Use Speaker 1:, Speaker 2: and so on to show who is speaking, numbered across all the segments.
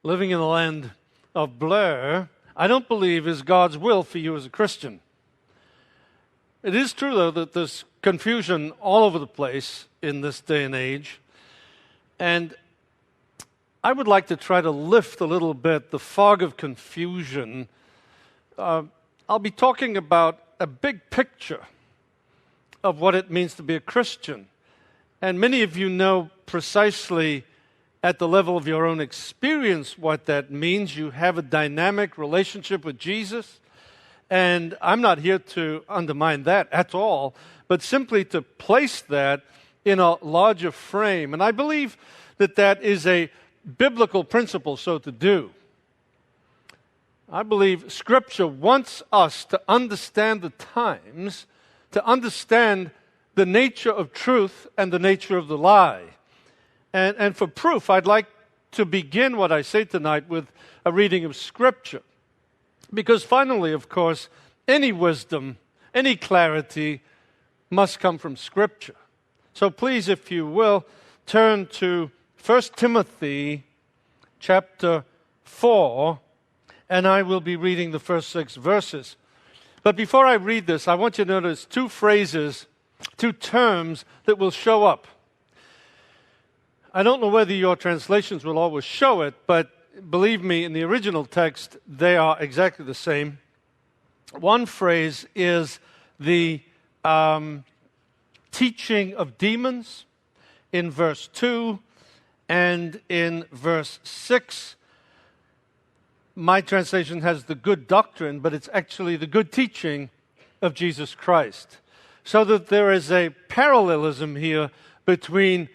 Speaker 1: living in the land of blur, I don't believe is God's will for you as a Christian. It is true, though, that there's confusion all over the place in this day and age. And I would like to try to lift a little bit the fog of confusion. I'll be talking about a big picture of what it means to be a Christian. And many of you know precisely at the level of your own experience what that means. You have a dynamic relationship with Jesus. And I'm not here to undermine that at all, but simply to place that in a larger frame. And I believe that that is a biblical principle so to do. I believe Scripture wants us to understand the times, to understand the nature of truth and the nature of the lie. And for proof, I'd like to begin what I say tonight with a reading of Scripture. Because finally, of course, any wisdom, any clarity must come from Scripture. So please, if you will, turn to 1 Timothy chapter 4, and I will be reading the first 6 verses. But before I read this, I want you to notice 2 phrases, 2 terms that will show up. I don't know whether your translations will always show it, but believe me, in the original text, they are exactly the same. One phrase is the teaching of demons in verse 2, and in verse 6, my translation has the good doctrine, but it's actually the good teaching of Jesus Christ. So that there is a parallelism here between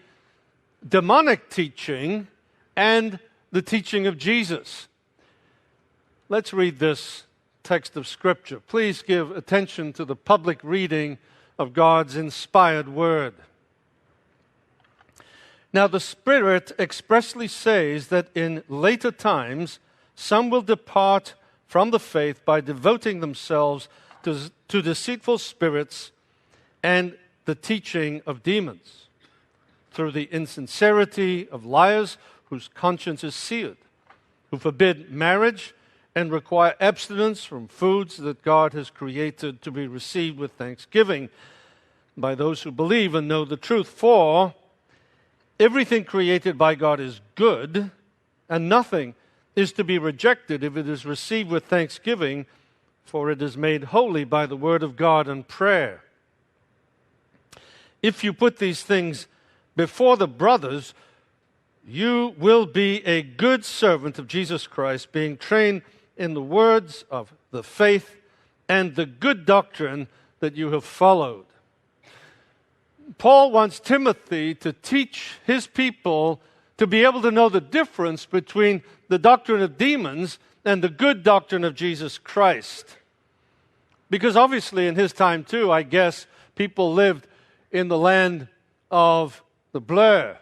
Speaker 1: demonic teaching and the teaching of Jesus. Let's read this text of Scripture. Please give attention to the public reading of God's inspired word. Now the Spirit expressly says that in later times some will depart from the faith by devoting themselves to deceitful spirits and the teaching of demons, through the insincerity of liars whose conscience is seared, who forbid marriage and require abstinence from foods that God has created to be received with thanksgiving by those who believe and know the truth. For everything created by God is good, and nothing is to be rejected if it is received with thanksgiving, for it is made holy by the word of God and prayer. If you put these things before the brothers, you will be a good servant of Jesus Christ, being trained in the words of the faith and the good doctrine that you have followed. Paul wants Timothy to teach his people to be able to know the difference between the doctrine of demons and the good doctrine of Jesus Christ. Because obviously in his time too, I guess, people lived in the land of the blur.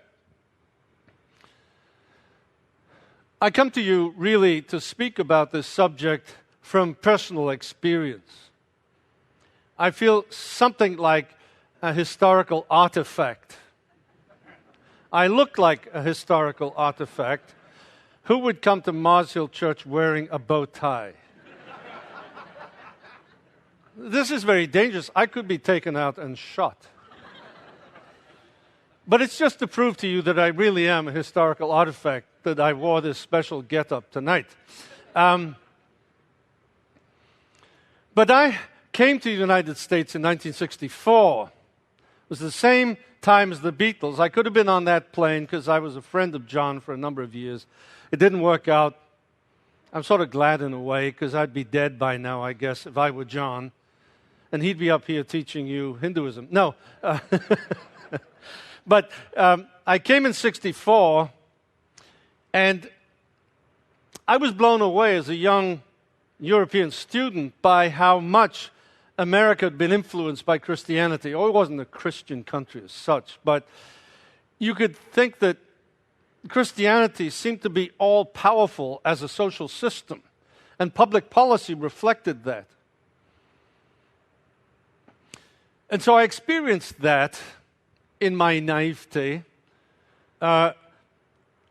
Speaker 1: I come to you really to speak about this subject from personal experience. I feel something like a historical artifact. I look like a historical artifact. Who would come to Mars Hill Church wearing a bow tie? This is very dangerous. I could be taken out and shot. But it's just to prove to you that I really am a historical artifact, that I wore this special get-up tonight. But I came to the United States in 1964. It was the same time as the Beatles. I could have been on that plane because I was a friend of John for a number of years. It didn't work out. I'm sort of glad in a way because I'd be dead by now, I guess, if I were John. And he'd be up here teaching you Hinduism. No. But I came in 64, and I was blown away as a young European student by how much America had been influenced by Christianity. Oh, it wasn't a Christian country as such, but you could think that Christianity seemed to be all-powerful as a social system, and public policy reflected that. And so I experienced that in my naivete.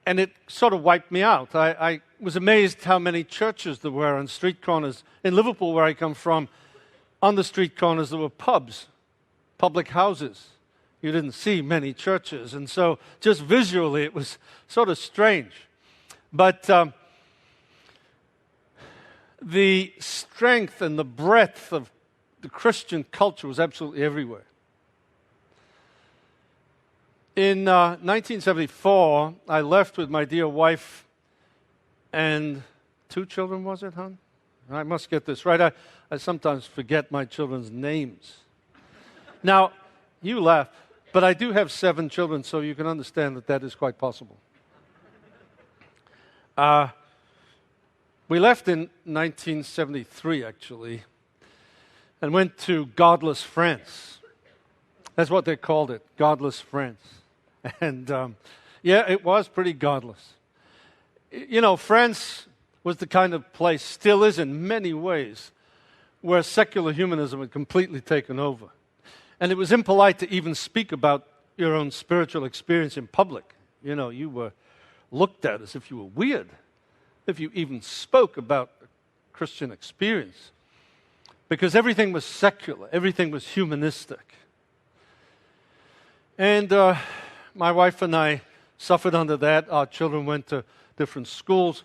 Speaker 1: And it sort of wiped me out. I was amazed how many churches there were on street corners. In Liverpool, where I come from, on the street corners there were pubs, public houses. You didn't see many churches. And so just visually it was sort of strange. But the strength and the breadth of the Christian culture was absolutely everywhere. In 1974, I left with my dear wife and 2 children, was it, hon? I must get this right. I sometimes forget my children's names. Now, you laugh, but I do have 7 children, so you can understand that that is quite possible. We left in 1973, actually, and went to godless France. That's what they called it, godless France. And yeah, it was pretty godless. You know, France was the kind of place, still is in many ways, where secular humanism had completely taken over. And it was impolite to even speak about your own spiritual experience in public. You know, you were looked at as if you were weird, if you even spoke about a Christian experience. Because everything was secular, everything was humanistic. And my wife and I suffered under that. Our children went to different schools.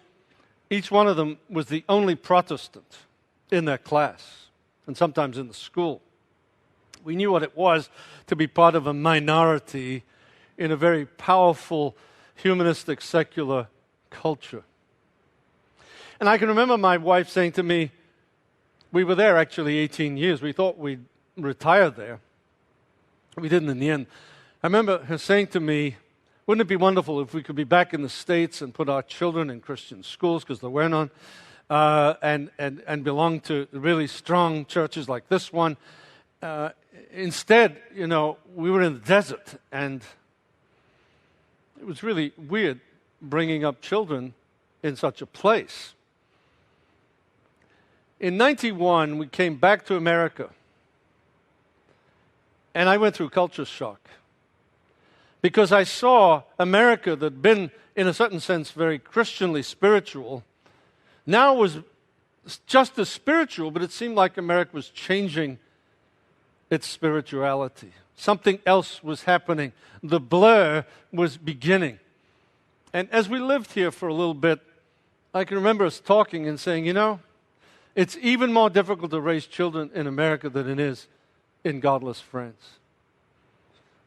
Speaker 1: Each one of them was the only Protestant in their class, and sometimes in the school. We knew what it was to be part of a minority in a very powerful, humanistic, secular culture. And I can remember my wife saying to me, we were there actually 18 years. We thought we'd retire there. We didn't in the end. I remember her saying to me, wouldn't it be wonderful if we could be back in the States and put our children in Christian schools, because there were none, and belong to really strong churches like this one. Instead, you know, we were in the desert, and it was really weird bringing up children in such a place. In 91, we came back to America, and I went through culture shock. Because I saw America that had been, in a certain sense, very Christianly spiritual, now was just as spiritual, but it seemed like America was changing its spirituality. Something else was happening. The blur was beginning. And as we lived here for a little bit, I can remember us talking and saying, you know, it's even more difficult to raise children in America than it is in godless France.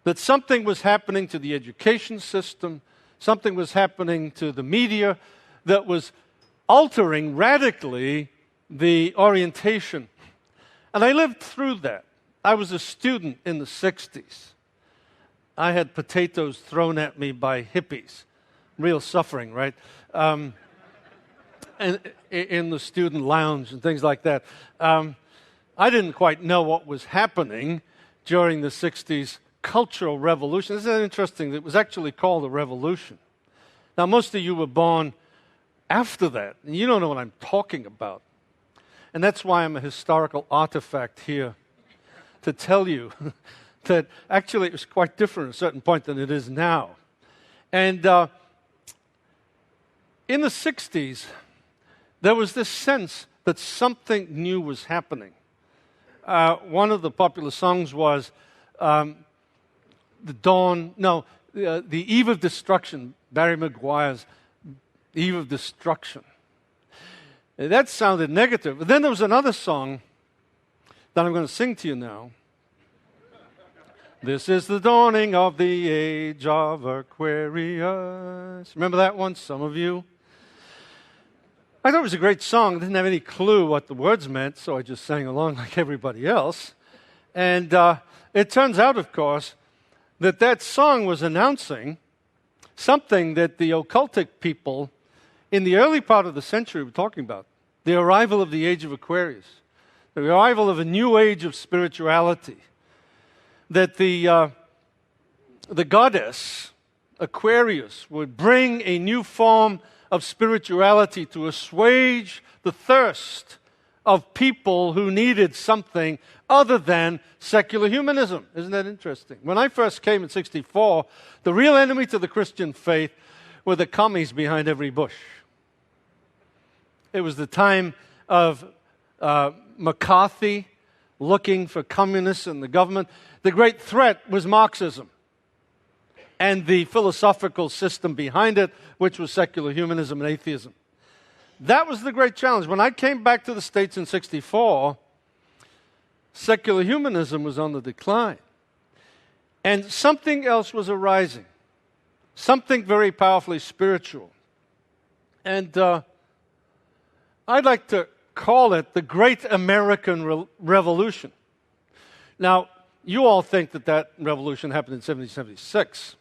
Speaker 1: That something was happening to the education system, something was happening to the media that was altering radically the orientation. And I lived through that. I was a student in the 60s. I had potatoes thrown at me by hippies. Real suffering, right? And in the student lounge and things like that. I didn't quite know what was happening during the 60s cultural revolution. Isn't that interesting? It was actually called a revolution. Now, most of you were born after that, and you don't know what I'm talking about. And that's why I'm a historical artifact here, to tell you that actually it was quite different at a certain point than it is now. And in the 60s, there was this sense that something new was happening. One of the popular songs was the Eve of Destruction, Barry Maguire's Eve of Destruction. That sounded negative. But then there was another song that I'm going to sing to you now. This is the dawning of the age of Aquarius. Remember that one, some of you? I thought it was a great song. I didn't have any clue what the words meant, so I just sang along like everybody else. And it turns out, of course, that song was announcing something that the occultic people in the early part of the century were talking about. The arrival of the age of Aquarius. The arrival of a new age of spirituality. That the goddess, Aquarius, would bring a new form of spirituality to assuage the thirst of people who needed something other than secular humanism. Isn't that interesting? When I first came in 1964, the real enemy to the Christian faith were the commies behind every bush. It was the time of McCarthy looking for communists in the government. The great threat was Marxism and the philosophical system behind it, which was secular humanism and atheism. That was the great challenge. When I came back to the States in '64, secular humanism was on the decline. And something else was arising, something very powerfully spiritual. And I'd like to call it the Great American Revolution. Now, you all think that that revolution happened in 1776.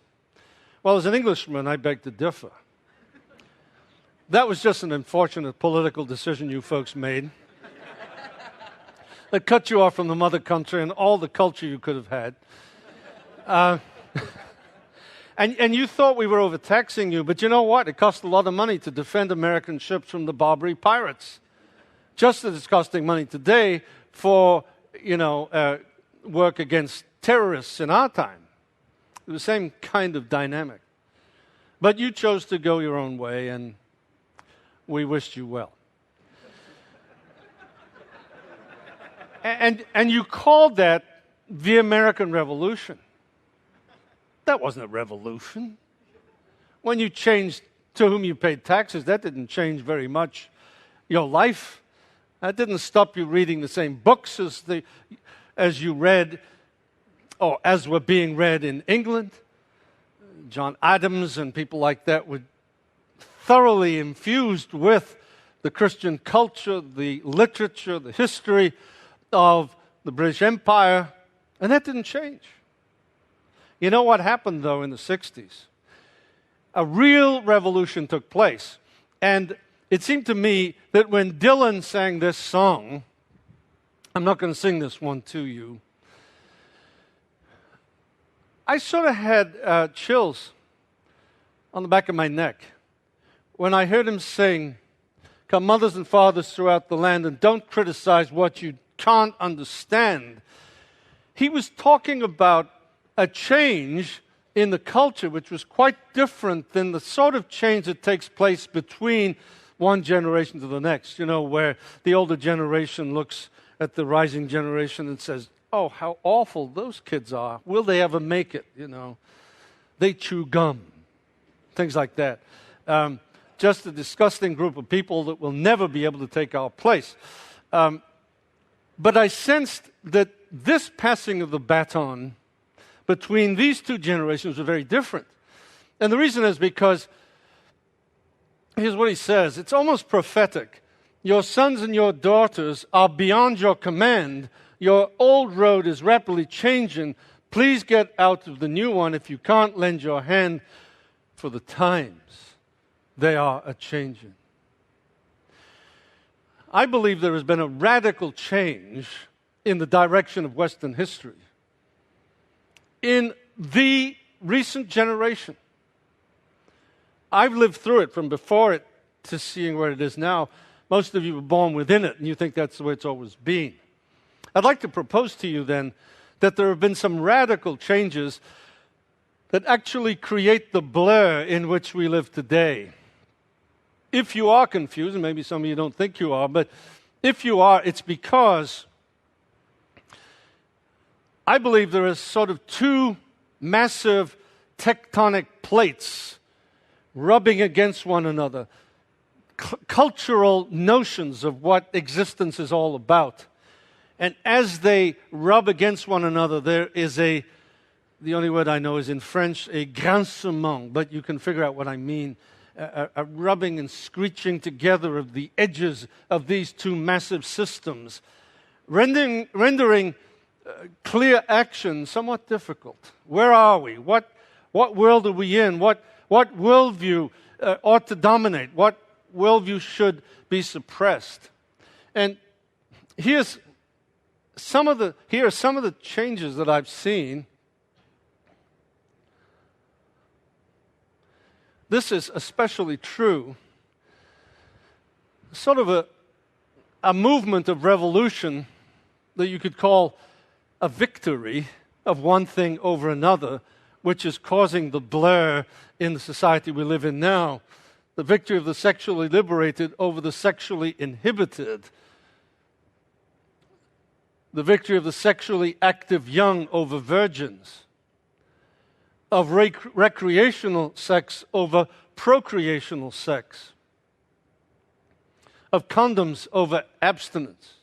Speaker 1: Well, as an Englishman, I beg to differ. That was just an unfortunate political decision you folks made that cut you off from the mother country and all the culture you could have had. And you thought we were overtaxing you, but you know what? It cost a lot of money to defend American ships from the Barbary pirates. Just as it's costing money today for, work against terrorists in our time. The same kind of dynamic. But you chose to go your own way, and we wished you well. And you called that the American Revolution. That wasn't a revolution. When you changed to whom you paid taxes, that didn't change very much your life. That didn't stop you reading the same books as you read, or as were being read in England. John Adams and people like that were thoroughly infused with the Christian culture, the literature, the history of the British Empire, and that didn't change. You know what happened, though, in the 60s? A real revolution took place. And it seemed to me that when Dylan sang this song, I'm not going to sing this one to you, I sort of had chills on the back of my neck when I heard him sing, "Come mothers and fathers throughout the land, and don't criticize what you can't understand." He was talking about a change in the culture which was quite different than the sort of change that takes place between one generation to the next, where the older generation looks at the rising generation and says, "Oh, how awful those kids are. Will they ever make it?" They chew gum. Things like that. Just a disgusting group of people that will never be able to take our place. But I sensed that this passing of the baton between these two generations was very different. And the reason is because, here's what he says, it's almost prophetic. Your sons and your daughters are beyond your command. Your old road is rapidly changing. Please get out of the new one. If you can't, lend your hand, for the times they are a-changing. I believe there has been a radical change in the direction of Western history in the recent generation. I've lived through it from before it to seeing where it is now. Most of you were born within it, and you think that's the way it's always been. I'd like to propose to you then that there have been some radical changes that actually create the blur in which we live today. If you are confused, and maybe some of you don't think you are, but if you are, it's because I believe there are sort of two massive tectonic plates rubbing against one another, cultural notions of what existence is all about. And as they rub against one another, there is the only word I know is in French, a grincement, but you can figure out what I mean, a rubbing and screeching together of the edges of these two massive systems, rendering clear action somewhat difficult. Where are we? What world are we in? What worldview ought to dominate? What worldview should be suppressed? And here are some of the changes that I've seen. This is especially true. Sort of a movement of revolution that you could call a victory of one thing over another, which is causing the blur in the society we live in now. The victory of the sexually liberated over the sexually inhibited. The victory of the sexually active young over virgins. Of recreational sex over procreational sex. Of condoms over abstinence.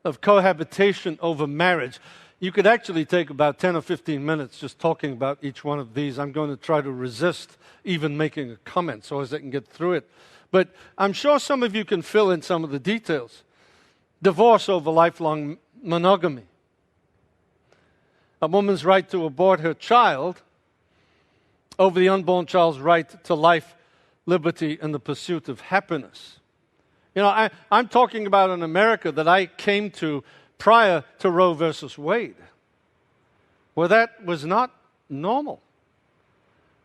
Speaker 1: Of cohabitation over marriage. You could actually take about 10 or 15 minutes just talking about each one of these. I'm going to try to resist even making a comment so as I can get through it. But I'm sure some of you can fill in some of the details. Divorce over lifelong monogamy. A woman's right to abort her child over the unborn child's right to life, liberty, and the pursuit of happiness. You know, I'm talking about an America that I came to prior to Roe versus Wade, where that was not normal.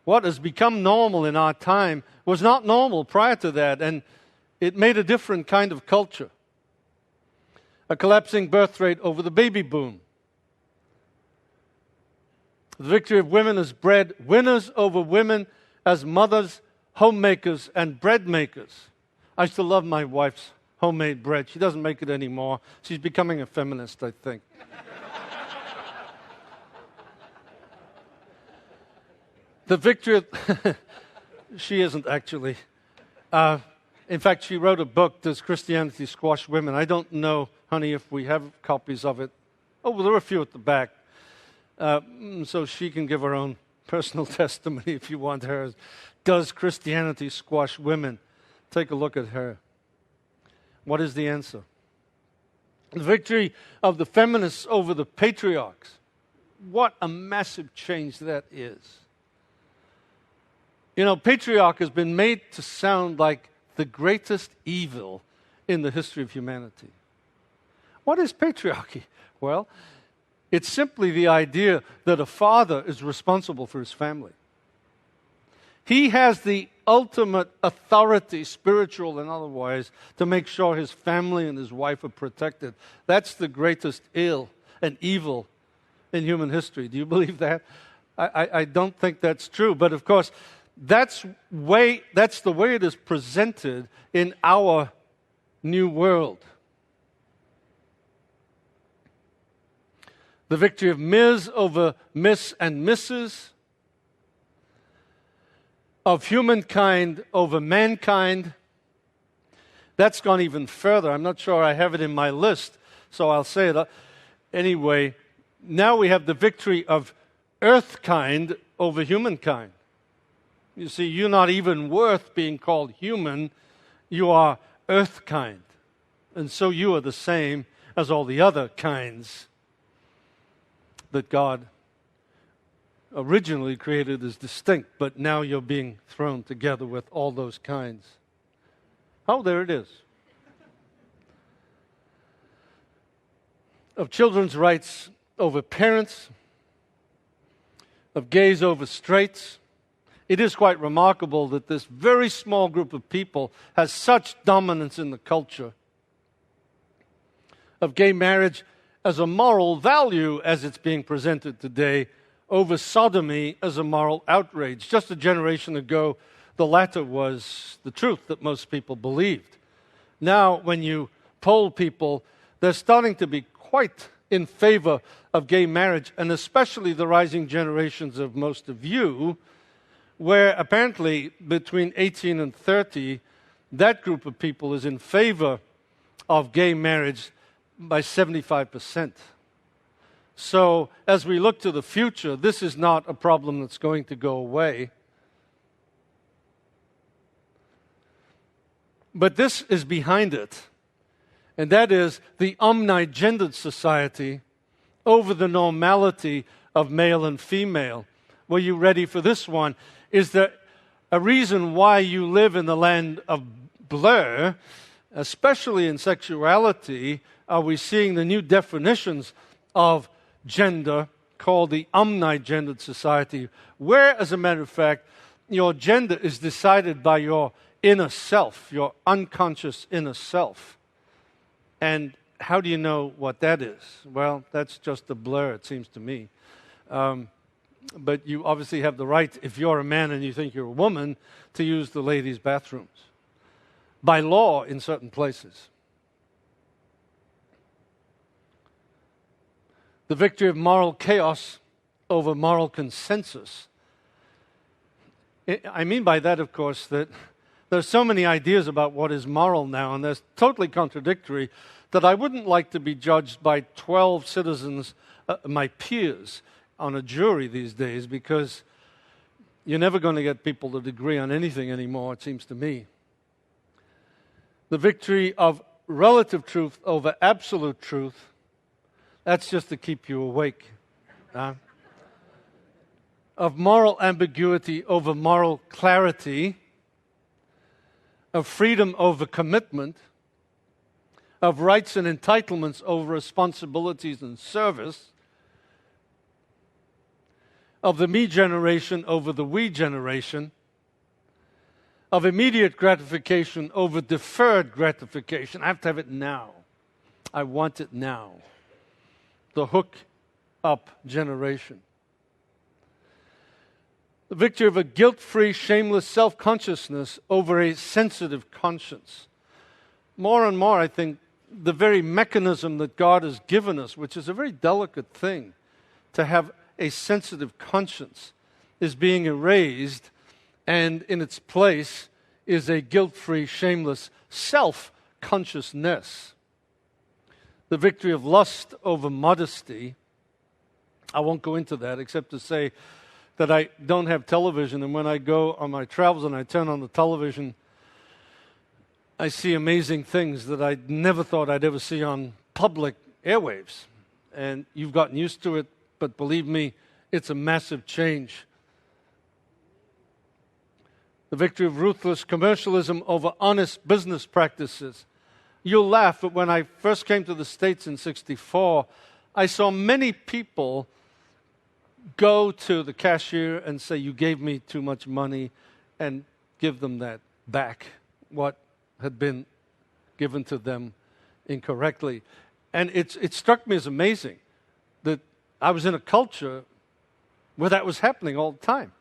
Speaker 1: What has become normal in our time was not normal prior to that, and it made a different kind of culture. A collapsing birth rate over the baby boom. The victory of women as bread winners over women as mothers, homemakers, and bread makers. I used to love my wife's homemade bread. She doesn't make it anymore. She's becoming a feminist, I think. The victory of... She isn't actually. In fact, she wrote a book, Does Christianity Squash Women? I don't know, honey, if we have copies of it. Oh, well, there are a few at the back. So she can give her own personal testimony if you want hers. Does Christianity squash women? Take a look at her. What is the answer? The victory of the feminists over the patriarchs. What a massive change that is. You know, patriarch has been made to sound like the greatest evil in the history of humanity. What is patriarchy? Well, it's simply the idea that a father is responsible for his family. He has the ultimate authority, spiritual and otherwise, to make sure his family and his wife are protected. That's the greatest ill and evil in human history. Do you believe that? I don't think that's true. But of course, that's the way it is presented in our new world. The victory of Ms. over Miss and Mrs. Of humankind over mankind. That's gone even further. I'm not sure I have it in my list, so I'll say it anyway. Now we have the victory of earthkind over humankind. You see, you're not even worth being called human. You are earthkind. And so you are the same as all the other kinds that God originally created as distinct, but now you're being thrown together with all those kinds. Oh, there it is. Of children's rights over parents, of gays over straights. It is quite remarkable that this very small group of people has such dominance in the culture. Of gay marriage as a moral value as it's being presented today, over sodomy as a moral outrage. Just a generation ago, the latter was the truth that most people believed. Now, when you poll people, they're starting to be quite in favor of gay marriage, and especially the rising generations of most of you, where apparently between 18 and 30, that group of people is in favor of gay marriage by 75%. So as we look to the future, this is not a problem that's going to go away. But this is behind it, and that is the omnigendered society over the normality of male and female. Were you ready for this one? Is there a reason why you live in the land of blur, especially in sexuality? Are we seeing the new definitions of gender called the omnigendered society, where, as a matter of fact, your gender is decided by your inner self, your unconscious inner self. And how do you know what that is? Well, that's just a blur, it seems to me. but you obviously have the right, if you're a man and you think you're a woman, to use the ladies' bathrooms. By law in certain places. The victory of moral chaos over moral consensus. I mean by that, of course, that there's so many ideas about what is moral now, and they're totally contradictory, that I wouldn't like to be judged by 12 citizens, my peers, on a jury these days, because you're never going to get people to agree on anything anymore, it seems to me. The victory of relative truth over absolute truth, that's just to keep you awake. Of moral ambiguity over moral clarity, of freedom over commitment, of rights and entitlements over responsibilities and service, of the me generation over the we generation, of immediate gratification over deferred gratification. I have to have it now. I want it now. The hook up generation. The victory of a guilt-free, shameless self-consciousness over a sensitive conscience. More and more, I think, the very mechanism that God has given us, which is a very delicate thing, to have a sensitive conscience, is being erased, and in its place is a guilt-free, shameless self-consciousness. The victory of lust over modesty. I won't go into that except to say that I don't have television, and when I go on my travels and I turn on the television, I see amazing things that I never thought I'd ever see on public airwaves. And you've gotten used to it, but believe me, it's a massive change. The victory of ruthless commercialism over honest business practices. You'll laugh, but when I first came to the States in '64, I saw many people go to the cashier and say, "You gave me too much money," and give them that back, what had been given to them incorrectly. And it struck me as amazing that I was in a culture where that was happening all the time.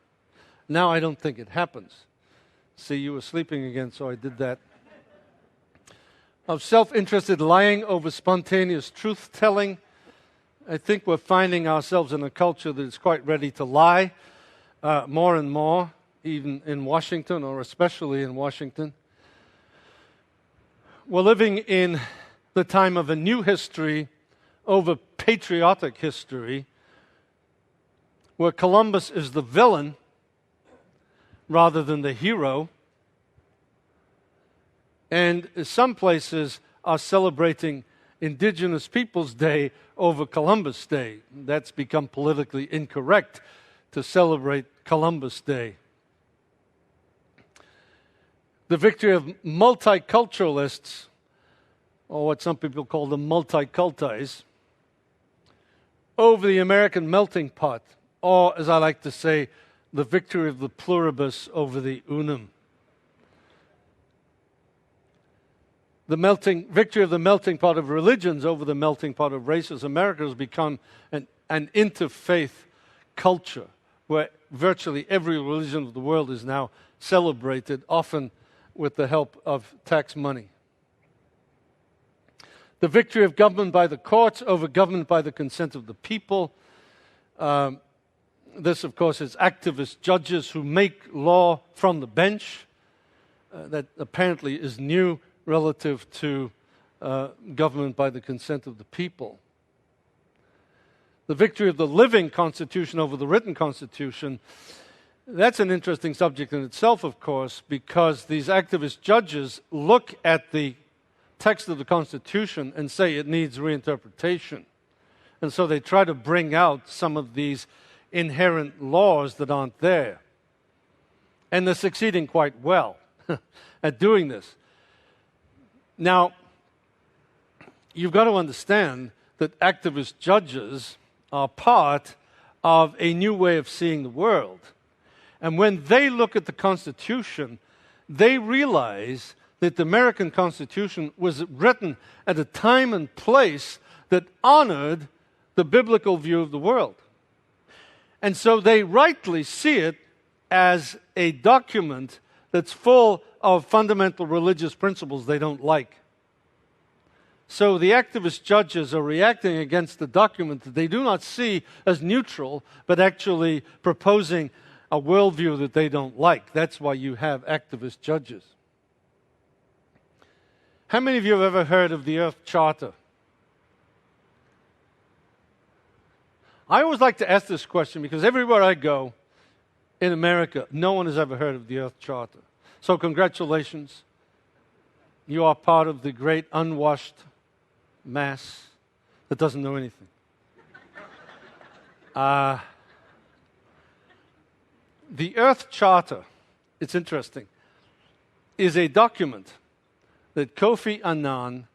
Speaker 1: Now I don't think it happens. See, you were sleeping again, so I did that. Of self-interested lying over spontaneous truth-telling. I think we're finding ourselves in a culture that is quite ready to lie more and more, even in Washington, or especially in Washington. We're living in the time of a new history over patriotic history, where Columbus is the villain rather than the hero. And some places are celebrating Indigenous Peoples' Day over Columbus Day. That's become politically incorrect to celebrate Columbus Day. The victory of multiculturalists, or what some people call the multicultites, over the American melting pot, or as I like to say, the victory of the pluribus over the unum. The victory of the melting pot of religions over the melting pot of races. America has become an interfaith culture where virtually every religion of the world is now celebrated, often with the help of tax money. The victory of government by the courts over government by the consent of the people. This, of course, is activist judges who make law from the bench. That apparently is new relative to government by the consent of the people. The victory of the living Constitution over the written Constitution. That's an interesting subject in itself, of course, because these activist judges look at the text of the Constitution and say it needs reinterpretation. And so they try to bring out some of these inherent laws that aren't there. And they're succeeding quite well at doing this. Now, you've got to understand that activist judges are part of a new way of seeing the world. And when they look at the Constitution, they realize that the American Constitution was written at a time and place that honored the biblical view of the world. And so they rightly see it as a document that's full of fundamental religious principles they don't like. So the activist judges are reacting against the document that they do not see as neutral, but actually proposing a worldview that they don't like. That's why you have activist judges. How many of you have ever heard of the Earth Charter? I always like to ask this question because everywhere I go in America, no one has ever heard of the Earth Charter. So congratulations. You are part of the great unwashed mass that doesn't know anything. The Earth Charter, it's interesting, is a document that Kofi Annan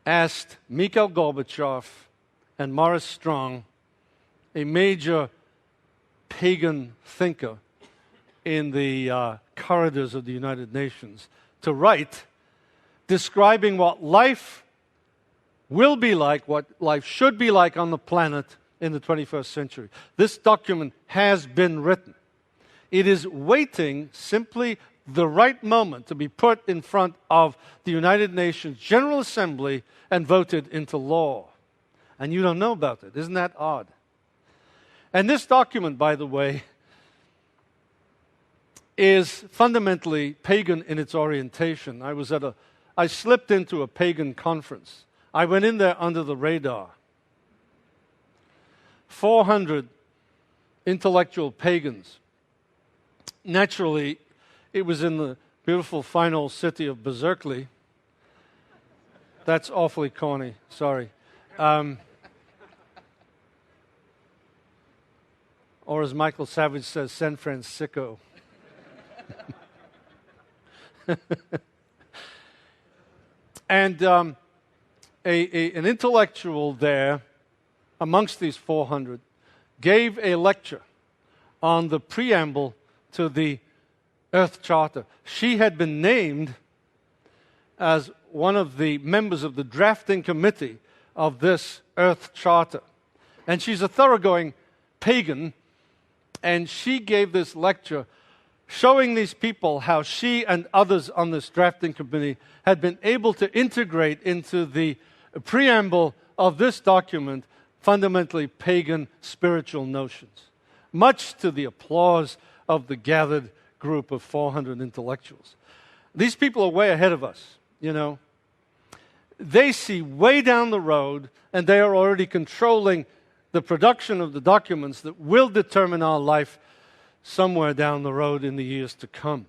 Speaker 1: asked Mikhail Gorbachev and Maurice Strong, a major pagan thinker in the corridors of the United Nations, to write, describing what life will be like, what life should be like on the planet in the 21st century. This document has been written. It is waiting simply the right moment to be put in front of the United Nations General Assembly and voted into law. And you don't know about it. Isn't that odd? And this document, by the way, is fundamentally pagan in its orientation. I slipped into a pagan conference. I went in there under the radar. 400 intellectual pagans. Naturally, it was in the beautiful, fine old city of Berkeley. That's awfully corny, sorry. Or as Michael Savage says, San Francisco. And an intellectual there, amongst these 400, gave a lecture on the preamble to the Earth Charter. She had been named as one of the members of the drafting committee of this Earth Charter. And she's a thoroughgoing pagan, and she gave this lecture showing these people how she and others on this drafting committee had been able to integrate into the preamble of this document fundamentally pagan spiritual notions, much to the applause of the gathered group of 400 intellectuals. These people are way ahead of us, you know. They see way down the road, and they are already controlling the production of the documents that will determine our life somewhere down the road in the years to come.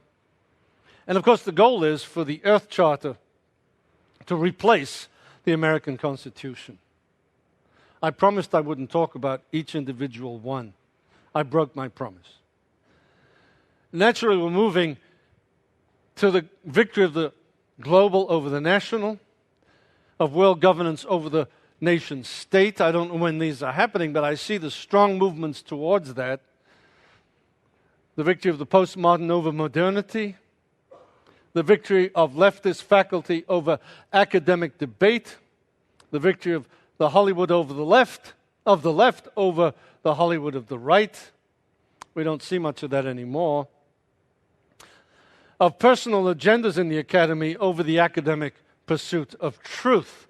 Speaker 1: And of course, the goal is for the Earth Charter to replace the American Constitution. I promised I wouldn't talk about each individual one. I broke my promise. Naturally, we're moving to the victory of the global over the national, of world governance over the nation state. I don't know when these are happening, but I see the strong movements towards that. The victory of the postmodern over modernity, the victory of leftist faculty over academic debate, the victory of the Hollywood over the left over the Hollywood of the right. We don't see much of that anymore. Of personal agendas in the academy over the academic pursuit of truth.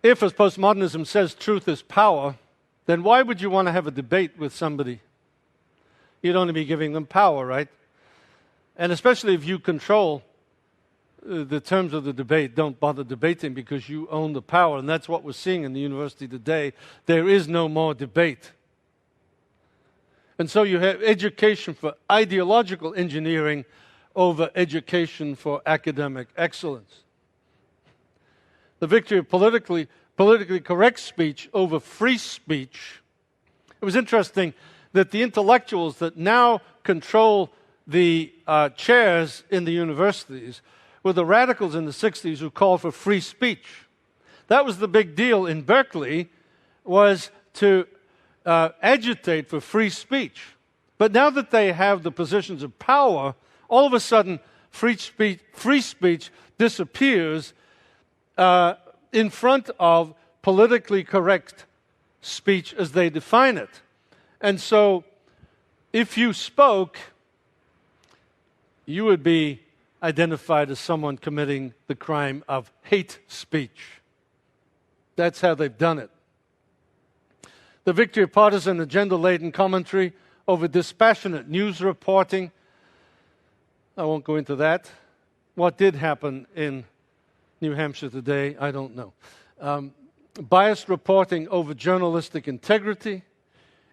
Speaker 1: If, as postmodernism says, truth is power, then why would you want to have a debate with somebody? You'd only be giving them power, right? And especially if you control the terms of the debate, don't bother debating because you own the power. And that's what we're seeing in the university today. There is no more debate. And so you have education for ideological engineering over education for academic excellence. The victory of politically correct speech over free speech. It was interesting that the intellectuals that now control the chairs in the universities were the radicals in the 60s who called for free speech. That was the big deal in Berkeley, was to agitate for free speech. But now that they have the positions of power, all of a sudden free speech disappears in front of politically correct speech as they define it. And so, if you spoke, you would be identified as someone committing the crime of hate speech. That's how they've done it. The victory of partisan agenda-laden commentary over dispassionate news reporting. I won't go into that. What did happen in New Hampshire today, I don't know. Biased reporting over journalistic integrity.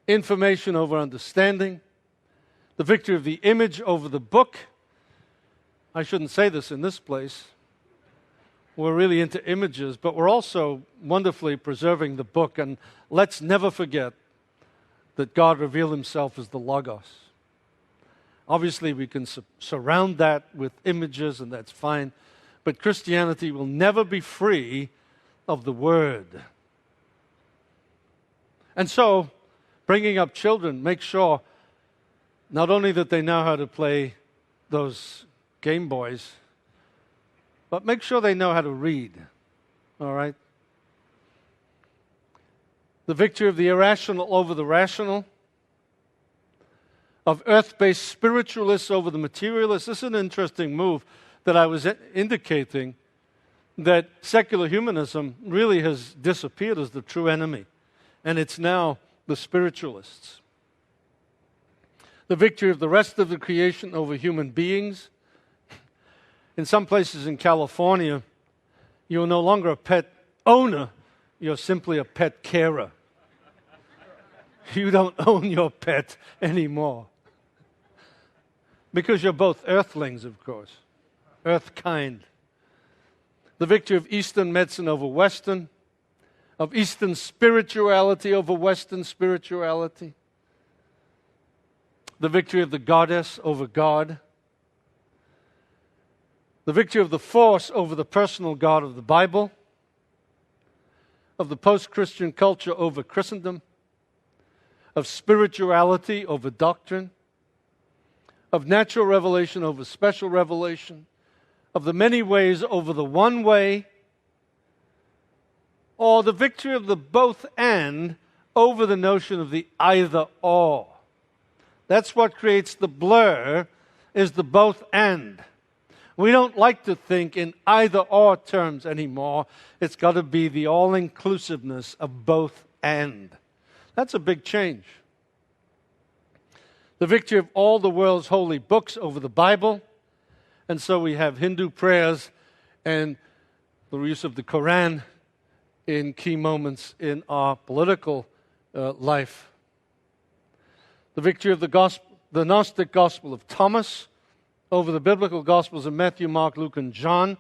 Speaker 1: Information over understanding. The victory of the image over the book. I shouldn't say this in this place. We're really into images, but we're also wonderfully preserving the book. And let's never forget that God revealed himself as the Logos. Obviously, we can surround that with images, and that's fine. But Christianity will never be free of the Word. And so, bringing up children, make sure not only that they know how to play those Game Boys, but make sure they know how to read. All right? The victory of the irrational over the rational, of earth-based spiritualists over the materialists. This is an interesting move that I was indicating, that secular humanism really has disappeared as the true enemy, and it's now the spiritualists. The victory of the rest of the creation over human beings. In some places in California, you're no longer a pet owner, you're simply a pet carer. You don't own your pet anymore. Because you're both earthlings, of course. Earth kind. The victory of Eastern medicine over Western. Of Eastern spirituality over Western spirituality. The victory of the goddess over God. The victory of the force over the personal God of the Bible. Of the post-Christian culture over Christendom. Of spirituality over doctrine. Of natural revelation over special revelation. Of the many ways over the one way. Or the victory of the both and over the notion of the either or. That's what creates the blur, is the both and. We don't like to think in either or terms anymore. It's got to be the all-inclusiveness of both and. That's a big change. The victory of all the world's holy books over the Bible. And so we have Hindu prayers and the use of the Quran in key moments in our political life. The victory of the Gnostic Gospel of Thomas over the biblical Gospels of Matthew, Mark, Luke, and John.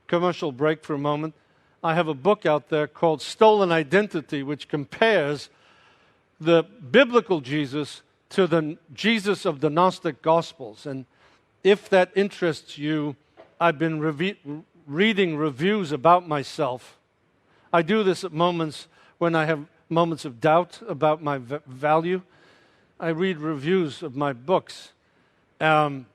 Speaker 1: Commercial break for a moment. I have a book out there called Stolen Identity, which compares the biblical Jesus to the Jesus of the Gnostic Gospels. And if that interests you, I've been reading reviews about myself. I do this at moments when I have moments of doubt about my value. I read reviews of my books. And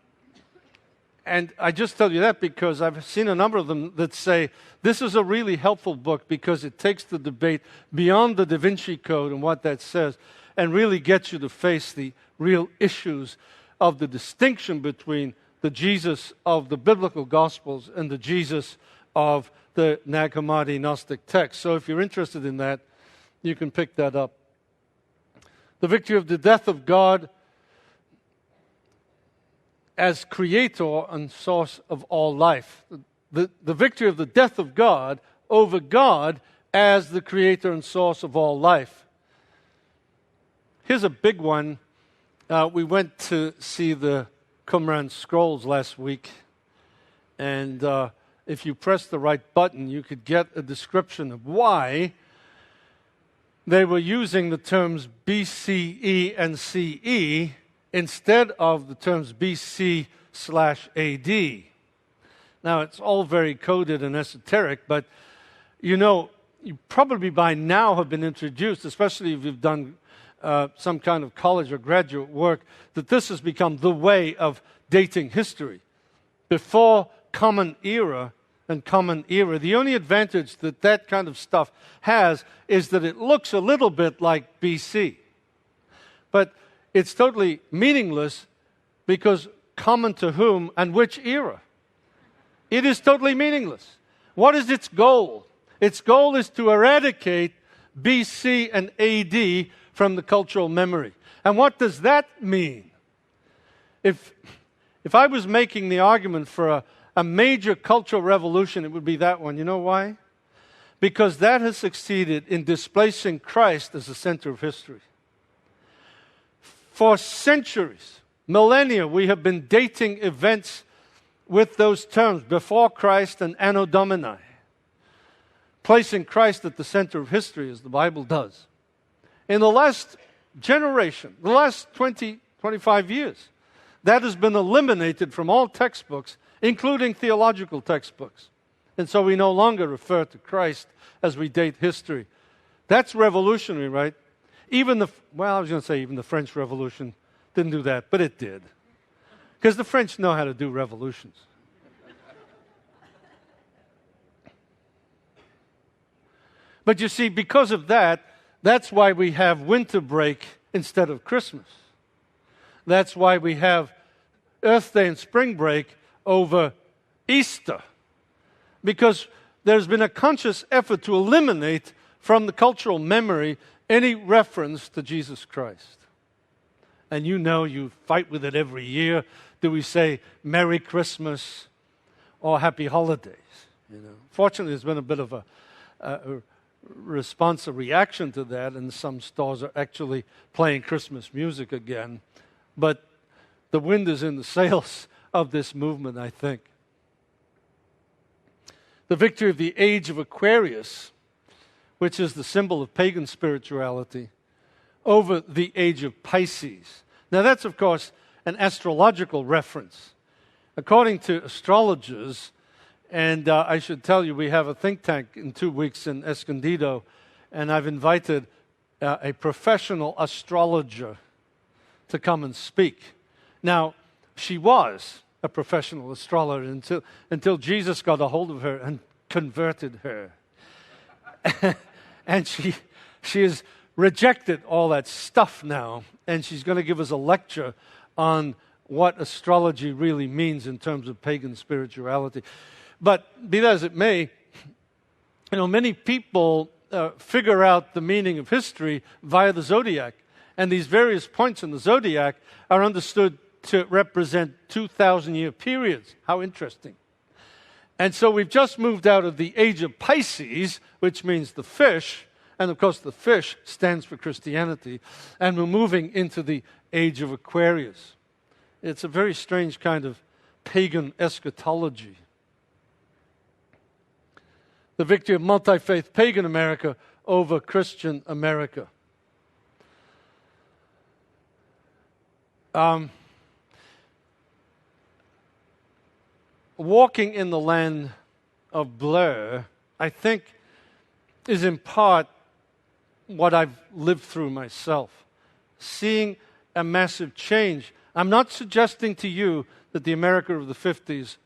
Speaker 1: I just tell you that because I've seen a number of them that say, this is a really helpful book because it takes the debate beyond the Da Vinci Code and what that says, and really gets you to face the real issues of the distinction between the Jesus of the biblical Gospels and the Jesus of the Nag Hammadi Gnostic text. So if you're interested in that, you can pick that up. The victory of the death of God as creator and source of all life. The victory of the death of God over God as the creator and source of all life. Here's a big one. We went to see the Qumran scrolls last week, and if you press the right button, you could get a description of why they were using the terms BCE and CE instead of the terms BC/AD. Now, it's all very coded and esoteric, but you probably by now have been introduced, especially if you've done some kind of college or graduate work, that this has become the way of dating history. Before Common Era, and common era. The only advantage that that kind of stuff has is that it looks a little bit like BC. But it's totally meaningless because common to whom and which era? It is totally meaningless. What is its goal? Its goal is to eradicate BC and AD from the cultural memory. And what does that mean? If I was making the argument for a major cultural revolution, it would be that one. You know why? Because that has succeeded in displacing Christ as the center of history. For centuries, millennia, we have been dating events with those terms, before Christ and Anno Domini, placing Christ at the center of history as the Bible does. In the last generation, the last 20, 25 years, that has been eliminated from all textbooks, including theological textbooks. And so we no longer refer to Christ as we date history. That's revolutionary, right? Even the French Revolution didn't do that, but it did. Because the French know how to do revolutions. But you see, because of that, that's why we have winter break instead of Christmas. That's why we have Earth Day and spring break over Easter. Because there's been a conscious effort to eliminate from the cultural memory any reference to Jesus Christ. And you fight with it every year. Do we say Merry Christmas or Happy Holidays? Fortunately, there's been a bit of a response, a reaction to that, and some stores are actually playing Christmas music again. But the wind is in the sails of this movement, I think. The victory of the age of Aquarius, which is the symbol of pagan spirituality, over the age of Pisces. Now that's, of course, an astrological reference. According to astrologers, and I should tell you, we have a think tank in 2 weeks in Escondido, and I've invited a professional astrologer to come and speak. Now, she was a professional astrologer until Jesus got a hold of her and converted her. And she has rejected all that stuff now, and she's going to give us a lecture on what astrology really means in terms of pagan spirituality. But be that as it may, many people figure out the meaning of history via the zodiac. And these various points in the zodiac are understood to represent 2,000-year periods. How interesting. And so we've just moved out of the age of Pisces, which means the fish, and of course the fish stands for Christianity, and we're moving into the age of Aquarius. It's a very strange kind of pagan eschatology. The victory of multi-faith pagan America over Christian America. Walking in the land of blur, I think, is in part what I've lived through myself. Seeing a massive change. I'm not suggesting to you that the America of the 50s,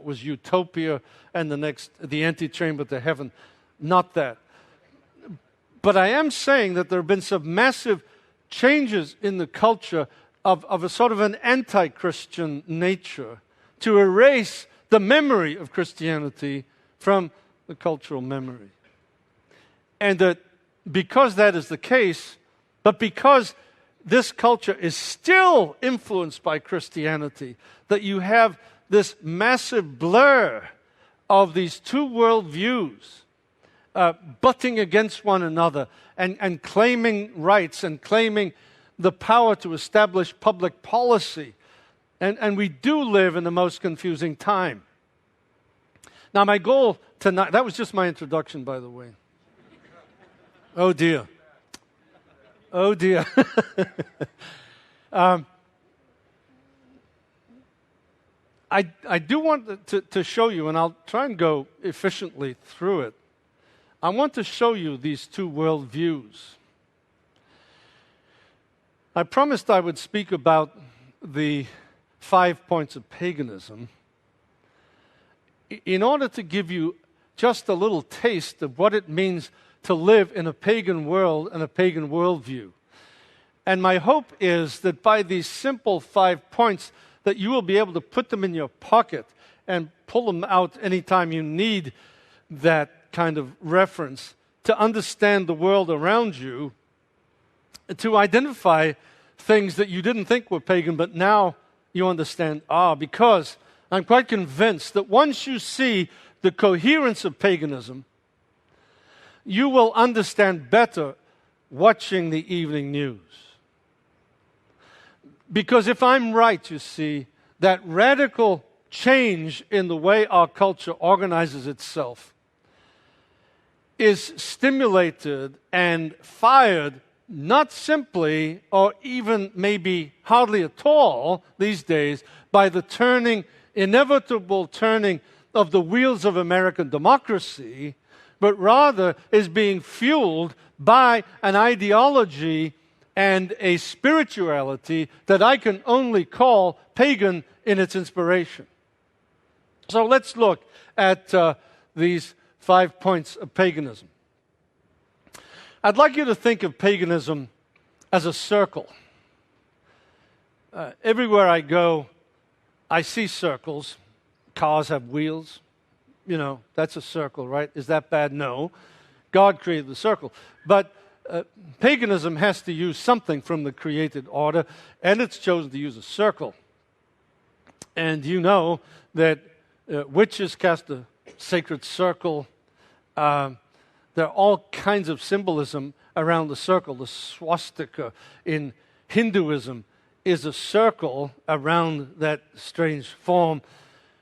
Speaker 1: was utopia and the antechamber to heaven. Not that. But I am saying that there have been some massive changes in the culture of a sort of an anti-Christian nature to erase the memory of Christianity from the cultural memory. And that because that is the case, but because this culture is still influenced by Christianity, that you have this massive blur of these two worldviews butting against one another and claiming rights and claiming the power to establish public policy. And we do live in the most confusing time. Now, my goal tonight, that was just my introduction, by the way. Oh, dear. Oh, dear. I do want to show you, and I'll try and go efficiently through it. I want to show you these two worldviews. I promised I would speak about the 5 points of paganism in order to give you just a little taste of what it means to live in a pagan world and a pagan worldview. And my hope is that by these simple 5 points, that you will be able to put them in your pocket and pull them out anytime you need that kind of reference to understand the world around you, to identify things that you didn't think were pagan, but now you understand are, because I'm quite convinced that once you see the coherence of paganism, you will understand better watching the evening news. Because if I'm right, you see, that radical change in the way our culture organizes itself is stimulated and fired not simply, or even maybe hardly at all these days, by the inevitable turning of the wheels of American democracy, but rather is being fueled by an ideology and a spirituality that I can only call pagan in its inspiration. So let's look at these 5 points of paganism. I'd like you to think of paganism as a circle. Everywhere I go, I see circles. Cars have wheels. You know, that's a circle, right? Is that bad? No. God created the circle. But paganism has to use something from the created order, and it's chosen to use a circle. And you know that witches cast a sacred circle. There are all kinds of symbolism around the circle. The swastika in Hinduism is a circle around that strange form,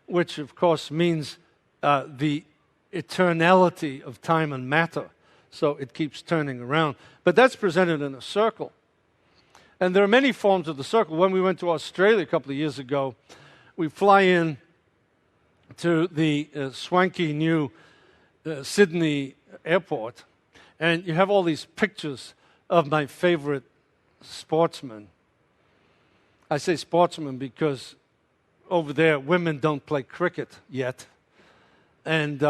Speaker 1: which of course means the eternality of time and matter. So it keeps turning around. But that's presented in a circle. And there are many forms of the circle. When we went to Australia a couple of years ago, we fly in to the swanky new Sydney airport, and you have all these pictures of my favorite sportsmen. I say sportsmen because over there, women don't play cricket yet. And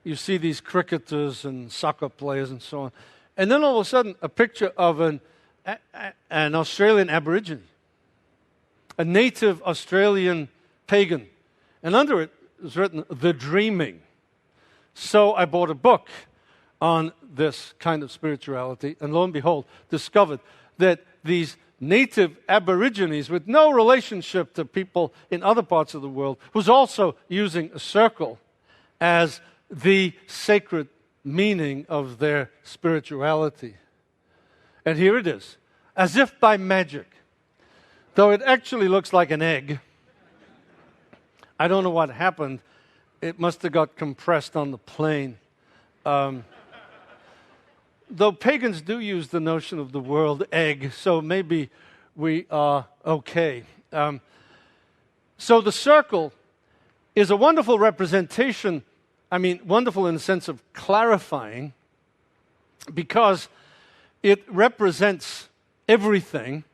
Speaker 1: you see these cricketers and soccer players and so on. And then all of a sudden, a picture of an Australian Aborigine, a native Australian pagan. And under it was written, "The Dreaming." So I bought a book on this kind of spirituality, and lo and behold, discovered that these native Aborigines with no relationship to people in other parts of the world was also using a circle as the sacred meaning of their spirituality. And here it is, as if by magic, though it actually looks like an egg. I don't know what happened. It must have got compressed on the plane. Though pagans do use the notion of the world egg, so maybe we are okay. So the circle is a wonderful representation, wonderful in the sense of clarifying, because it represents everything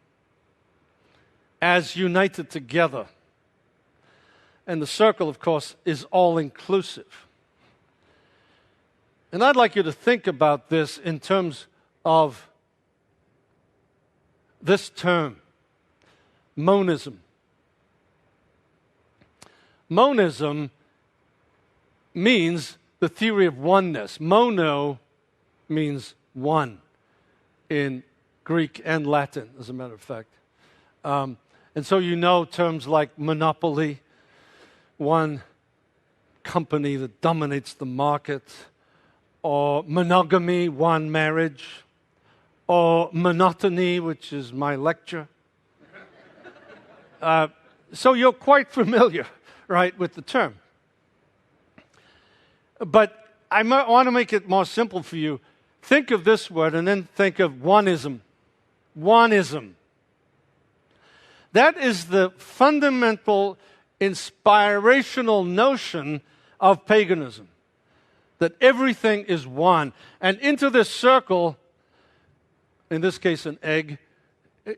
Speaker 1: as united together. And the circle, of course, is all-inclusive. And I'd like you to think about this in terms of this term, monism. Monism means the theory of oneness. Mono means one in Greek and Latin, as a matter of fact. And so you know terms like monopoly, one company that dominates the market, or monogamy, one marriage, or monotony, which is my lecture. So you're quite familiar, right, with the term. But I want to make it more simple for you. Think of this word and then think of oneism. Oneism. That is the fundamental inspirational notion of paganism, that everything is one. And into this circle, in this case an egg,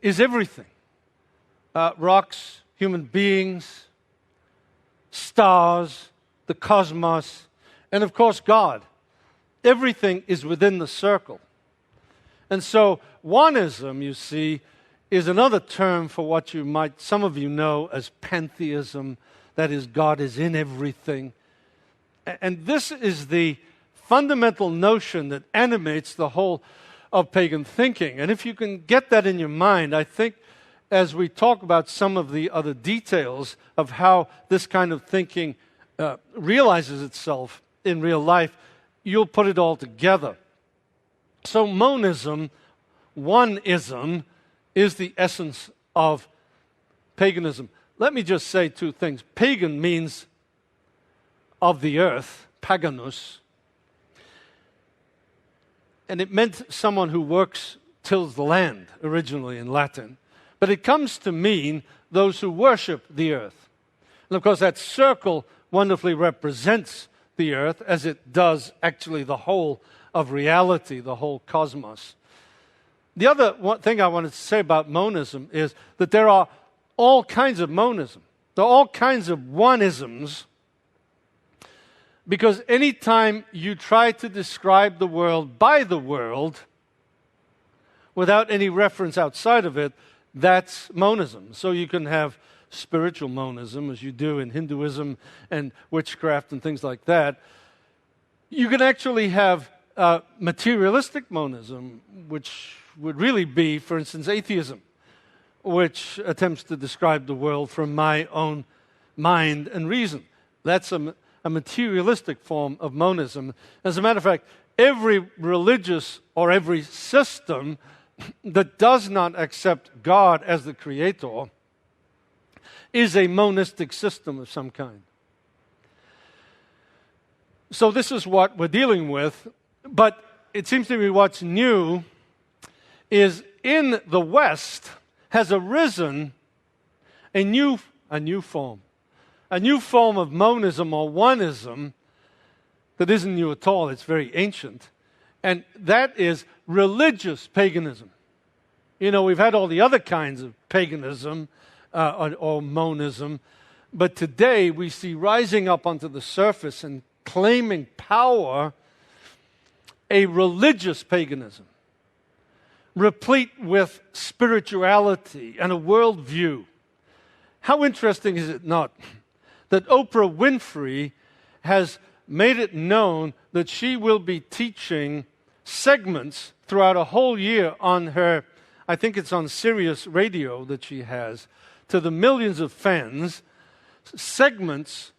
Speaker 1: is everything. Rocks, human beings, stars, the cosmos, and of course God. Everything is within the circle. And so oneism, you see, is another term for what some of you know as pantheism. That is, God is in everything. And this is the fundamental notion that animates the whole of pagan thinking. And if you can get that in your mind, I think as we talk about some of the other details of how this kind of thinking realizes itself in real life, you'll put it all together. So monism, oneism, is the essence of paganism. Let me just say two things. Pagan means of the earth, paganus, and it meant someone who tills the land, originally in Latin. But it comes to mean those who worship the earth. And of course, that circle wonderfully represents the earth, as it does actually the whole of reality, the whole cosmos. The other thing I wanted to say about monism is that there are all kinds of monism. There are all kinds of oneisms, because anytime you try to describe the world by the world without any reference outside of it, that's monism. So you can have spiritual monism, as you do in Hinduism and witchcraft and things like that. You can actually have materialistic monism, which would really be, for instance, atheism, which attempts to describe the world from my own mind and reason. That's a materialistic form of monism. As a matter of fact, every religious or every system that does not accept God as the creator is a monistic system of some kind. So this is what we're dealing with, but it seems to me what's new is in the West has arisen a new form of monism or oneism that isn't new at all. It's very ancient, and that is religious paganism. You know, we've had all the other kinds of paganism or monism, but today we see rising up onto the surface and claiming power a religious paganism, replete with spirituality and a worldview. How interesting is it not that Oprah Winfrey has made it known that she will be teaching segments throughout a whole year on her, I think it's on Sirius Radio that she has, to the millions of fans, segments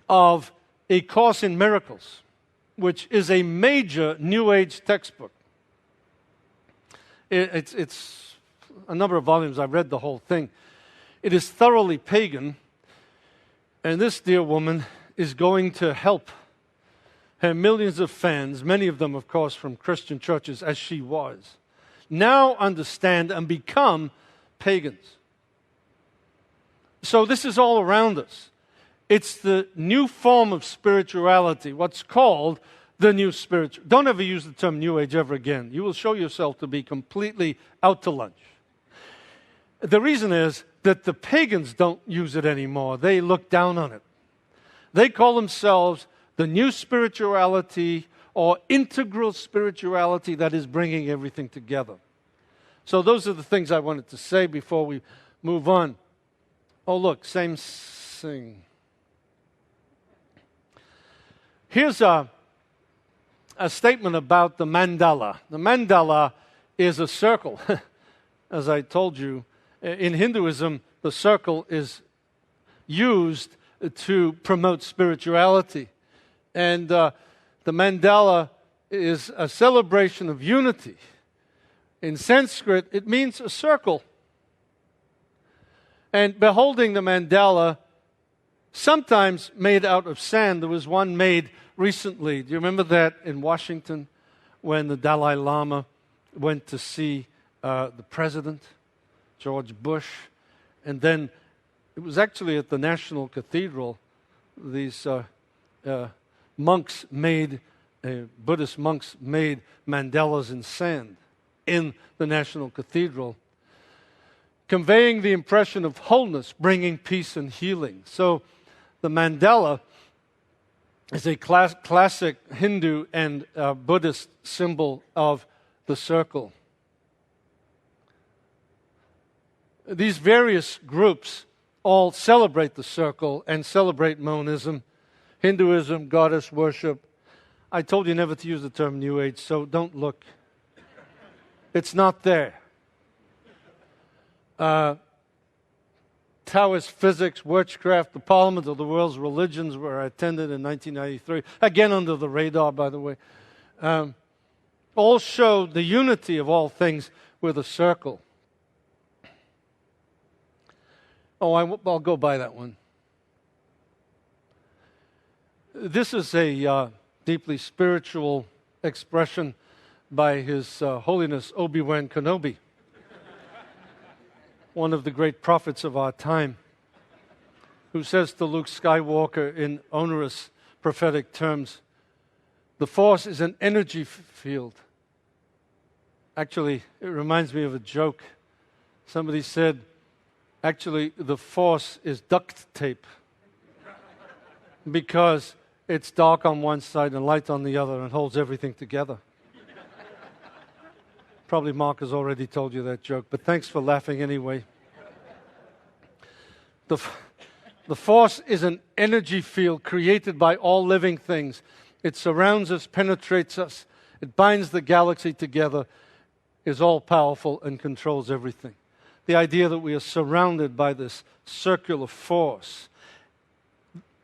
Speaker 1: of A Course in Miracles, which is a major New Age textbook. It's a number of volumes. I've read the whole thing. It is thoroughly pagan, and this dear woman is going to help her millions of fans, many of them, of course, from Christian churches, as she was, now understand and become pagans. So this is all around us. It's the new form of spirituality, what's called the new spiritual. Don't ever use the term New Age ever again. You will show yourself to be completely out to lunch. The reason is that the pagans don't use it anymore. They look down on it. They call themselves the new spirituality or integral spirituality that is bringing everything together. So those are the things I wanted to say before we move on. Oh, look, same thing. Here's a statement about the mandala. The mandala is a circle. As I told you, in Hinduism, the circle is used to promote spirituality. And the mandala is a celebration of unity. In Sanskrit, it means a circle. And beholding the mandala, sometimes made out of sand, there was one made recently. Do you remember that in Washington when the Dalai Lama went to see the president, George Bush? And then it was actually at the National Cathedral. These monks made, Buddhist monks made mandalas in sand in the National Cathedral, conveying the impression of wholeness, bringing peace and healing. So the mandala is a classic Hindu and Buddhist symbol of the circle. These various groups all celebrate the circle and celebrate monism, Hinduism, goddess worship. I told you never to use the term New Age, so don't look. It's not there. Taoist physics, witchcraft, the Parliament of the World's Religions, where I attended in 1993, again under the radar, by the way, all show the unity of all things with a circle. Oh, I'll go by that one. This is a deeply spiritual expression by His Holiness Obi-Wan Kenobi, one of the great prophets of our time, who says to Luke Skywalker in onerous prophetic terms, the Force is an energy field. Actually, it reminds me of a joke. Somebody said, actually, the Force is duct tape because it's dark on one side and light on the other and holds everything together. Probably Mark has already told you that joke, but thanks for laughing anyway. The Force is an energy field created by all living things. It surrounds us, penetrates us. It binds the galaxy together, is all-powerful, and controls everything. The idea that we are surrounded by this circular force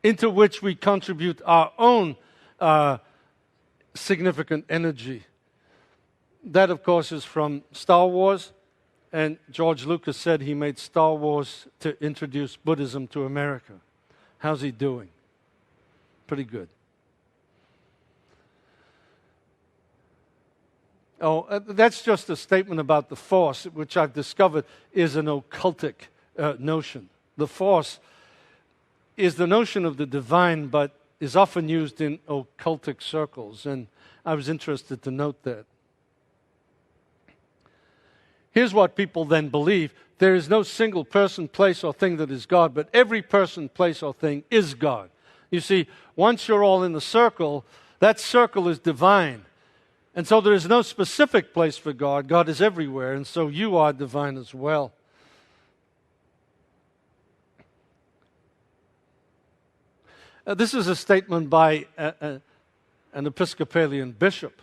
Speaker 1: into which we contribute our own significant energy. That, of course, is from Star Wars, and George Lucas said he made Star Wars to introduce Buddhism to America. How's he doing? Pretty good. Oh, that's just a statement about the Force, which I've discovered is an occultic notion. The Force is the notion of the divine, but is often used in occultic circles, and I was interested to note that. Here's what people then believe. There is no single person, place, or thing that is God, but every person, place, or thing is God. You see, once you're all in the circle, that circle is divine. And so there is no specific place for God. God is everywhere, and so you are divine as well. This is a statement by an Episcopalian bishop.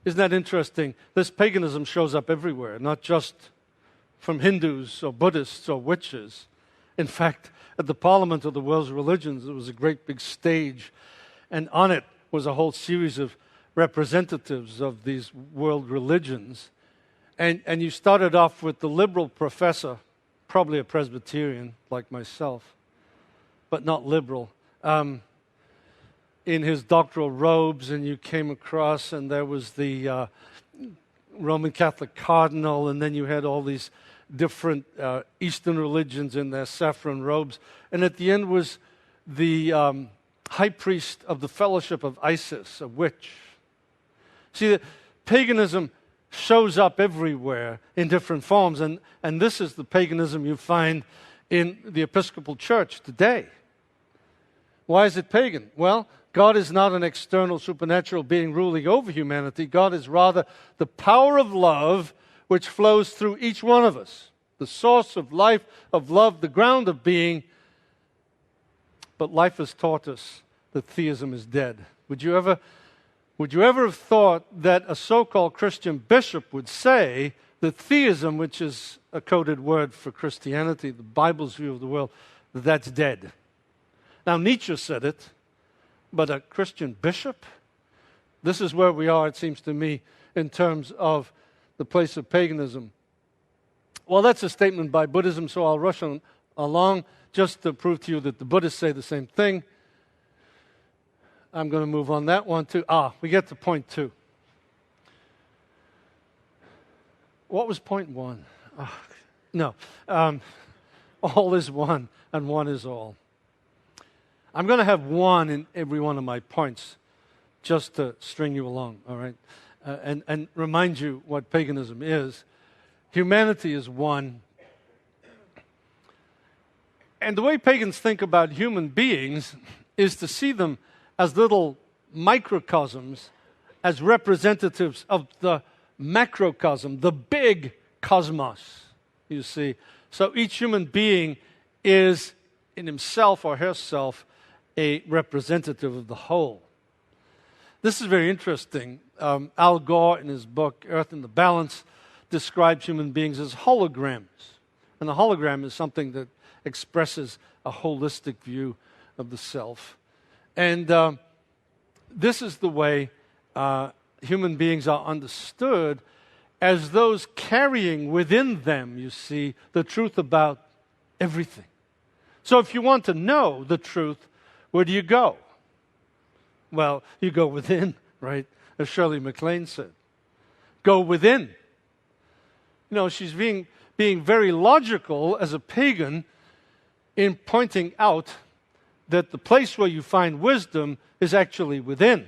Speaker 1: Isn't that interesting? This paganism shows up everywhere, not just from Hindus or Buddhists or witches. In fact, at the Parliament of the World's Religions, there was a great big stage, and on it was a whole series of representatives of these world religions. And you started off with the liberal professor, probably a Presbyterian like myself, but not liberal, in his doctoral robes, and you came across, and there was the Roman Catholic cardinal, and then you had all these different Eastern religions in their saffron robes, and at the end was the high priest of the Fellowship of Isis, a witch. See, paganism shows up everywhere in different forms, and this is the paganism you find in the Episcopal Church today. Why is it pagan? Well, God is not an external supernatural being ruling over humanity. God is rather the power of love which flows through each one of us, the source of life, of love, the ground of being. But life has taught us that theism is dead. Would you ever have thought that a so-called Christian bishop would say that theism, which is a coded word for Christianity, the Bible's view of the world, that's dead? Now, Nietzsche said it, but a Christian bishop? This is where we are, it seems to me, in terms of the place of paganism. Well, that's a statement by Buddhism, so I'll rush on along just to prove to you that the Buddhists say the same thing. I'm going to move on that one too. We get to point 2. What was point 1? All is one, and one is all. I'm going to have one in every one of my points just to string you along, all right? And remind you what paganism is. Humanity is one. And the way pagans think about human beings is to see them as little microcosms, as representatives of the macrocosm, the big cosmos, you see. So each human being is, in himself or herself, a representative of the whole. This is very interesting. Al Gore, in his book, Earth in the Balance, describes human beings as holograms. And a hologram is something that expresses a holistic view of the self. And this is the way human beings are understood, as those carrying within them, you see, the truth about everything. So if you want to know the truth, where do you go? Well, you go within, right? As Shirley MacLaine said. Go within. You know, she's being very logical as a pagan in pointing out that the place where you find wisdom is actually within.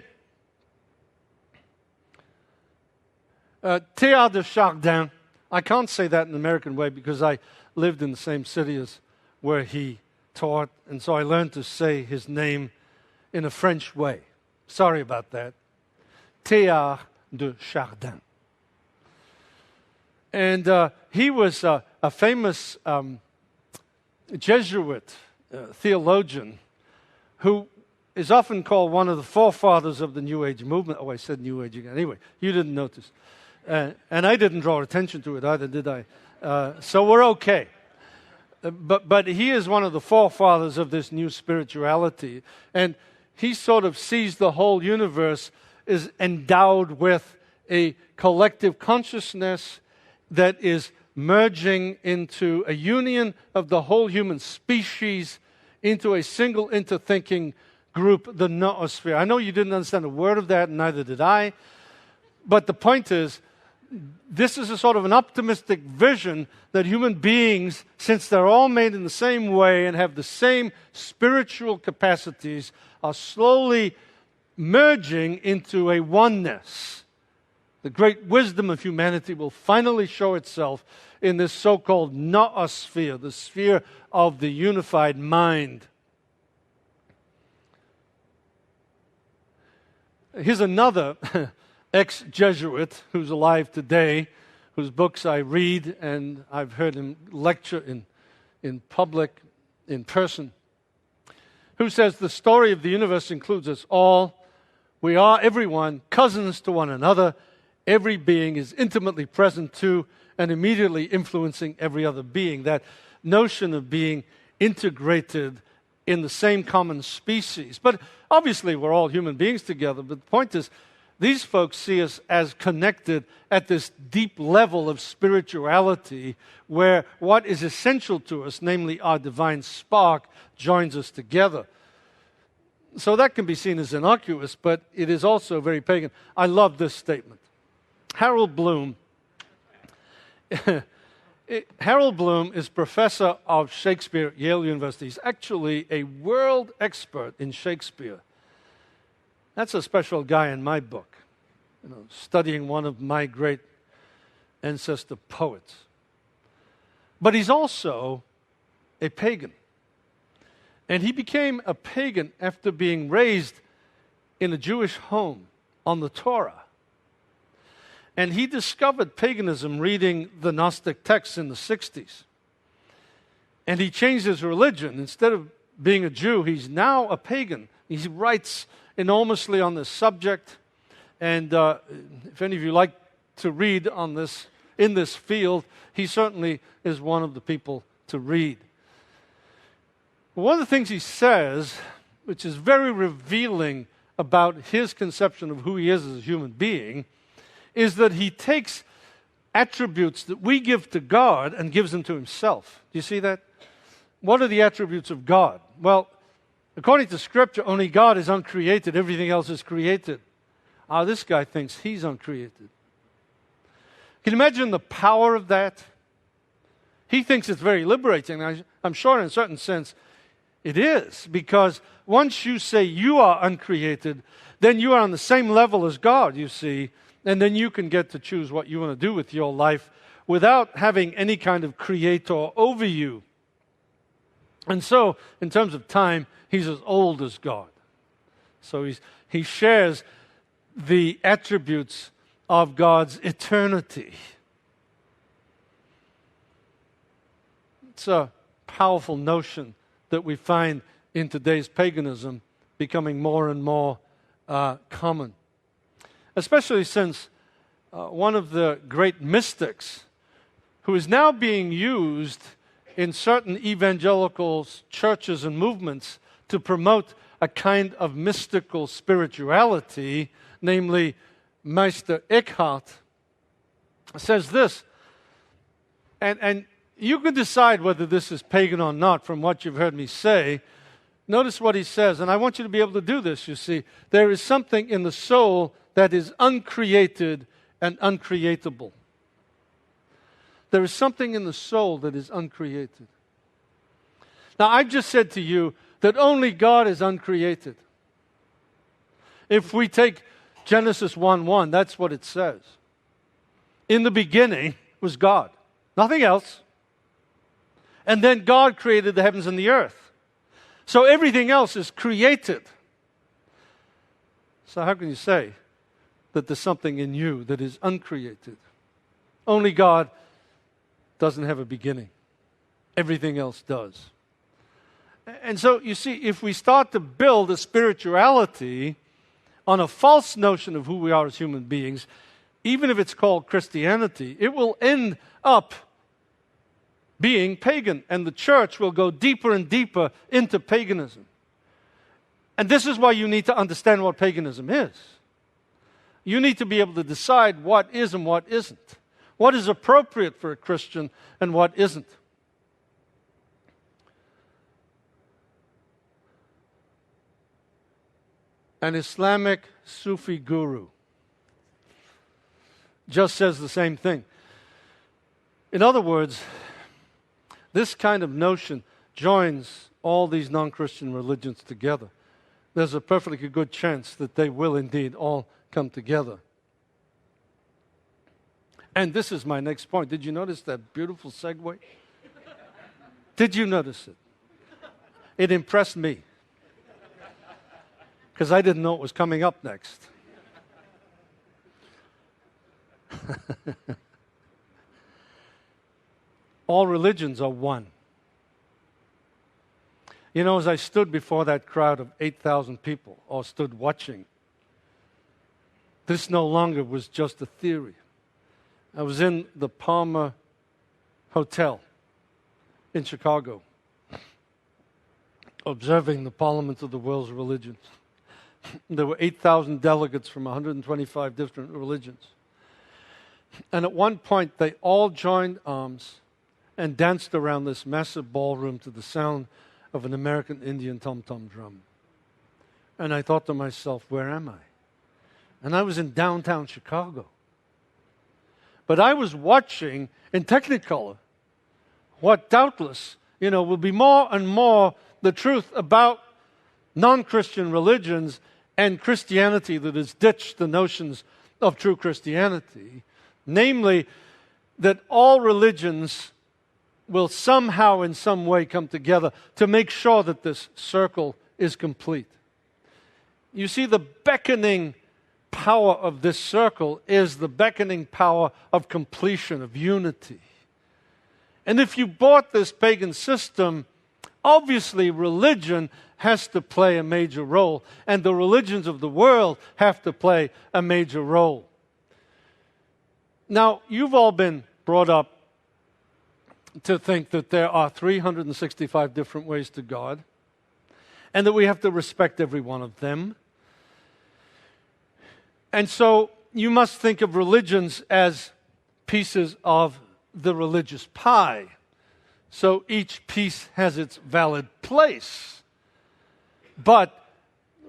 Speaker 1: Teilhard de Chardin, I can't say that in an American way because I lived in the same city as where he taught, and so I learned to say his name in a French way. Sorry about that. Teilhard de Chardin. And he was a famous Jesuit theologian who is often called one of the forefathers of the New Age movement. Oh, I said New Age again. Anyway, you didn't notice. And I didn't draw attention to it either, did I? So we're okay. But he is one of the forefathers of this new spirituality. And he sort of sees the whole universe is endowed with a collective consciousness that is merging into a union of the whole human species into a single interthinking group, the noosphere. I know you didn't understand a word of that, and neither did I. But the point is, this is a sort of an optimistic vision that human beings, since they're all made in the same way and have the same spiritual capacities, are slowly merging into a oneness. The great wisdom of humanity will finally show itself in this so-called noosphere, the sphere of the unified mind. Here's another ex-Jesuit who's alive today, whose books I read, and I've heard him lecture in public, in person, who says the story of the universe includes us all. We are, everyone, cousins to one another. Every being is intimately present to and immediately influencing every other being. That notion of being integrated in the same common species. But obviously we're all human beings together, but the point is, these folks see us as connected at this deep level of spirituality where what is essential to us, namely our divine spark, joins us together. So that can be seen as innocuous, but it is also very pagan. I love this statement. Harold Bloom is professor of Shakespeare at Yale University. He's actually a world expert in Shakespeare. That's a special guy in my book, studying one of my great ancestor poets. But he's also a pagan. And he became a pagan after being raised in a Jewish home on the Torah. And he discovered paganism reading the Gnostic texts in the 60s. And he changed his religion. Instead of being a Jew, he's now a pagan. He writes enormously on this subject, and if any of you like to read on this in this field, he certainly is one of the people to read. One of the things he says, which is very revealing about his conception of who he is as a human being, is that he takes attributes that we give to God and gives them to himself. Do you see that? What are the attributes of God? Well, according to Scripture, only God is uncreated. Everything else is created. This guy thinks he's uncreated. Can you imagine the power of that? He thinks it's very liberating. I'm sure in a certain sense it is, because once you say you are uncreated, then you are on the same level as God, you see, and then you can get to choose what you want to do with your life without having any kind of creator over you. And so, in terms of time, he's as old as God. So he shares the attributes of God's eternity. It's a powerful notion that we find in today's paganism becoming more and more common. Especially since one of the great mystics, who is now being used in certain evangelical churches and movements to promote a kind of mystical spirituality, namely Meister Eckhart, says this, and you can decide whether this is pagan or not from what you've heard me say. Notice what he says, and I want you to be able to do this, you see. There is something in the soul that is uncreated and uncreatable. There is something in the soul that is uncreated. Now, I've just said to you that only God is uncreated. If we take Genesis 1:1, that's what it says. In the beginning was God, nothing else. And then God created the heavens and the earth. So everything else is created. So how can you say that there's something in you that is uncreated? Only God doesn't have a beginning. Everything else does. And so, you see, if we start to build a spirituality on a false notion of who we are as human beings, even if it's called Christianity, it will end up being pagan, and the church will go deeper and deeper into paganism. And this is why you need to understand what paganism is. You need to be able to decide what is and what isn't. What is appropriate for a Christian and what isn't. An Islamic Sufi guru just says the same thing. In other words, this kind of notion joins all these non-Christian religions together. There's a perfectly good chance that they will indeed all come together. And this is my next point. Did you notice that beautiful segue? Did you notice it? It impressed me, because I didn't know what was coming up next. All religions are one. You know, as I stood before that crowd of 8,000 people, or stood watching, this no longer was just a theory. I was in the Palmer Hotel in Chicago, observing the parliament of the world's religions. There were 8,000 delegates from 125 different religions. And at one point, they all joined arms and danced around this massive ballroom to the sound of an American Indian tom-tom drum. And I thought to myself, where am I? And I was in downtown Chicago. But I was watching in Technicolor what doubtless, will be more and more the truth about non-Christian religions and Christianity that has ditched the notions of true Christianity, namely that all religions will somehow in some way come together to make sure that this circle is complete. You see, the beckoning power of this circle is the beckoning power of completion, of unity. And if you bought this pagan system, obviously religion has to play a major role, and the religions of the world have to play a major role. Now, you've all been brought up to think that there are 365 different ways to God, and that we have to respect every one of them. And so you must think of religions as pieces of the religious pie. So each piece has its valid place. But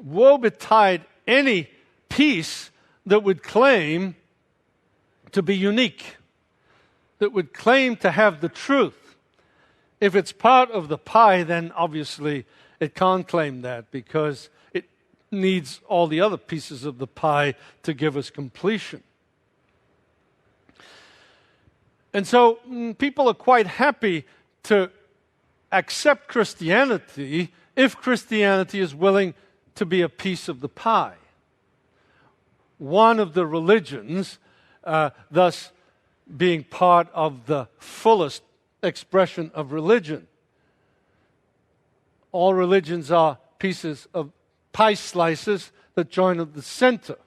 Speaker 1: woe betide any piece that would claim to be unique, that would claim to have the truth. If it's part of the pie, then obviously it can't claim that, because it needs all the other pieces of the pie to give us completion. And so people are quite happy to accept Christianity if Christianity is willing to be a piece of the pie. One of the religions, thus being part of the fullest expression of religion. All religions are pieces of pie slices that join at the center.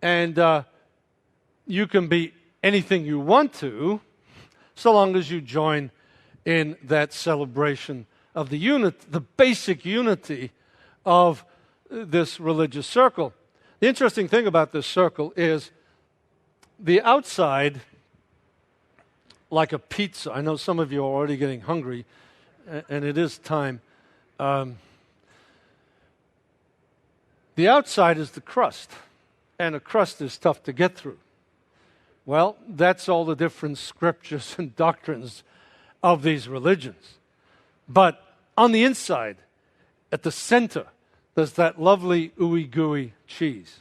Speaker 1: And you can be anything you want to, so long as you join in that celebration of the basic unity of this religious circle. The interesting thing about this circle is the outside, like a pizza. I know some of you are already getting hungry, and it is time. The outside is the crust, and a crust is tough to get through. Well, that's all the different scriptures and doctrines of these religions. But on the inside, at the center, there's that lovely ooey-gooey cheese.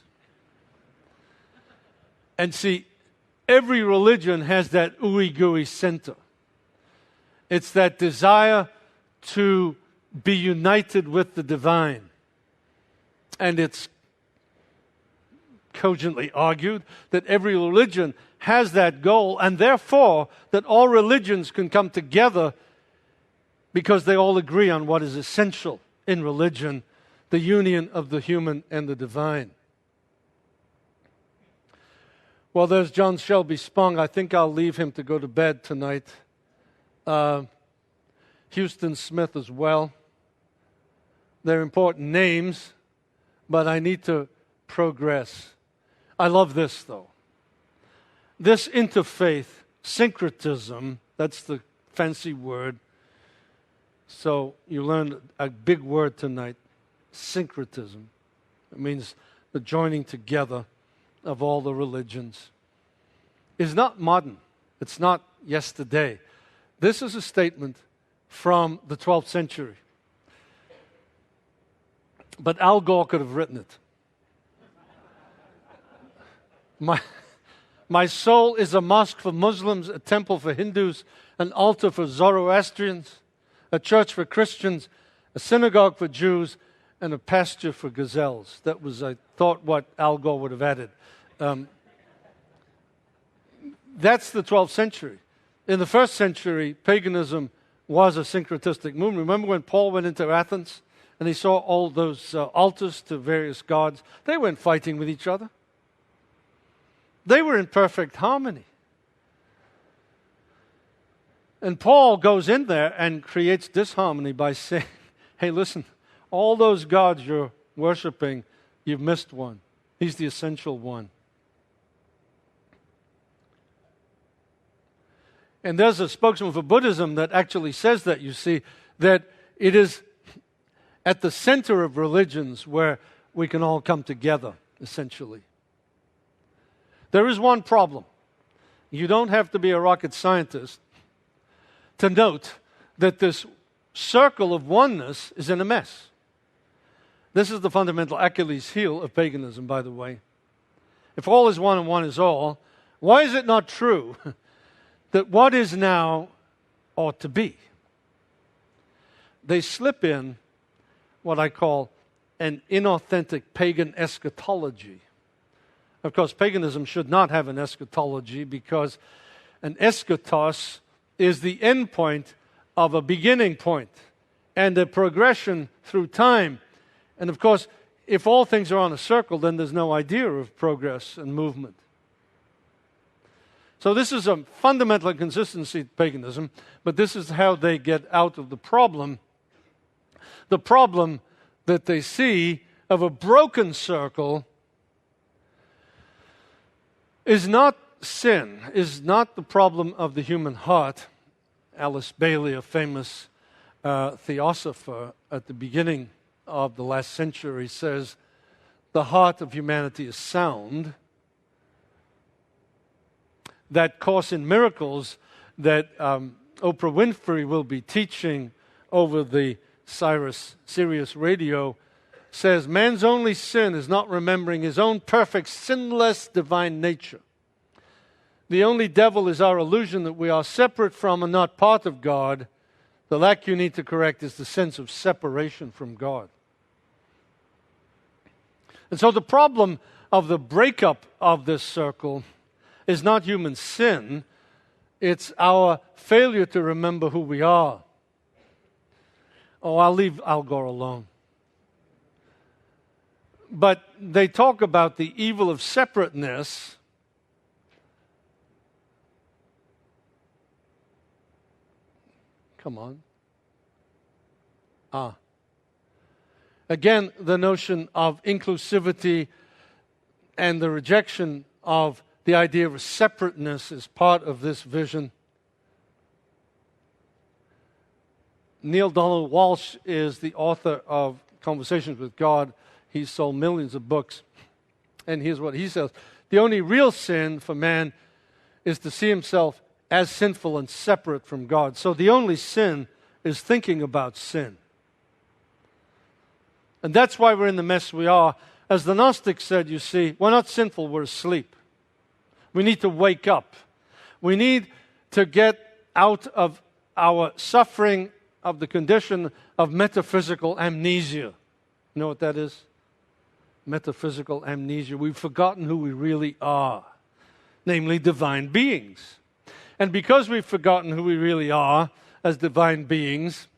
Speaker 1: And see, every religion has that ooey-gooey center. It's that desire to be united with the divine. And it's cogently argued that every religion has that goal, and therefore that all religions can come together because they all agree on what is essential in religion, the union of the human and the divine. Well, there's John Shelby Spong. I think I'll leave him to go to bed tonight. Houston Smith as well. They're important names, but I need to progress. I love this, though. This interfaith syncretism, that's the fancy word. So you learned a big word tonight, syncretism. It means the joining together of all the religions. Is not modern. It's not yesterday. This is a statement from the 12th century. But Al Gore could have written it. My soul is a mosque for Muslims, a temple for Hindus, an altar for Zoroastrians, a church for Christians, a synagogue for Jews, and a pasture for gazelles. That was, I thought, what Al Gore would have added. That's the 12th century. In the first century, paganism was a syncretistic movement. Remember when Paul went into Athens and he saw all those altars to various gods? They weren't fighting with each other. They were in perfect harmony. And Paul goes in there and creates disharmony by saying, hey, listen, all those gods you're worshiping, you've missed one. He's the essential one. And there's a spokesman for Buddhism that actually says that, you see, that it is at the center of religions where we can all come together, essentially. There is one problem. You don't have to be a rocket scientist to note that this circle of oneness is in a mess. This is the fundamental Achilles heel of paganism, by the way. If all is one and one is all, why is it not true that what is now ought to be? They slip in what I call an inauthentic pagan eschatology. Of course, paganism should not have an eschatology because an eschatos is the end point of a beginning point and a progression through time. And of course, if all things are on a circle, then there's no idea of progress and movement. So this is a fundamental inconsistency of paganism, but this is how they get out of the problem. The problem that they see of a broken circle is not sin, is not the problem of the human heart. Alice Bailey, a famous theosopher at the beginning of the last century, says the heart of humanity is sound. That Course in Miracles that Oprah Winfrey will be teaching over the Sirius radio says man's only sin is not remembering his own perfect, sinless, divine nature. The only devil is our illusion that we are separate from and not part of God, The lack you need to correct is the sense of separation from God. And so the problem of the breakup of this circle is not human sin, it's our failure to remember who we are. Oh, I'll leave Al Gore alone. But they talk about the evil of separateness. Come on. Again, the notion of inclusivity and the rejection of the idea of separateness is part of this vision. Neil Donald Walsh is the author of Conversations with God. He's sold millions of books. And here's what he says. The only real sin for man is to see himself as sinful and separate from God. So the only sin is thinking about sin. And that's why we're in the mess we are. As the Gnostics said, you see, we're not sinful, we're asleep. We need to wake up. We need to get out of our suffering of the condition of metaphysical amnesia. You know what that is? Metaphysical amnesia. We've forgotten who we really are, namely divine beings. And because we've forgotten who we really are as divine beings,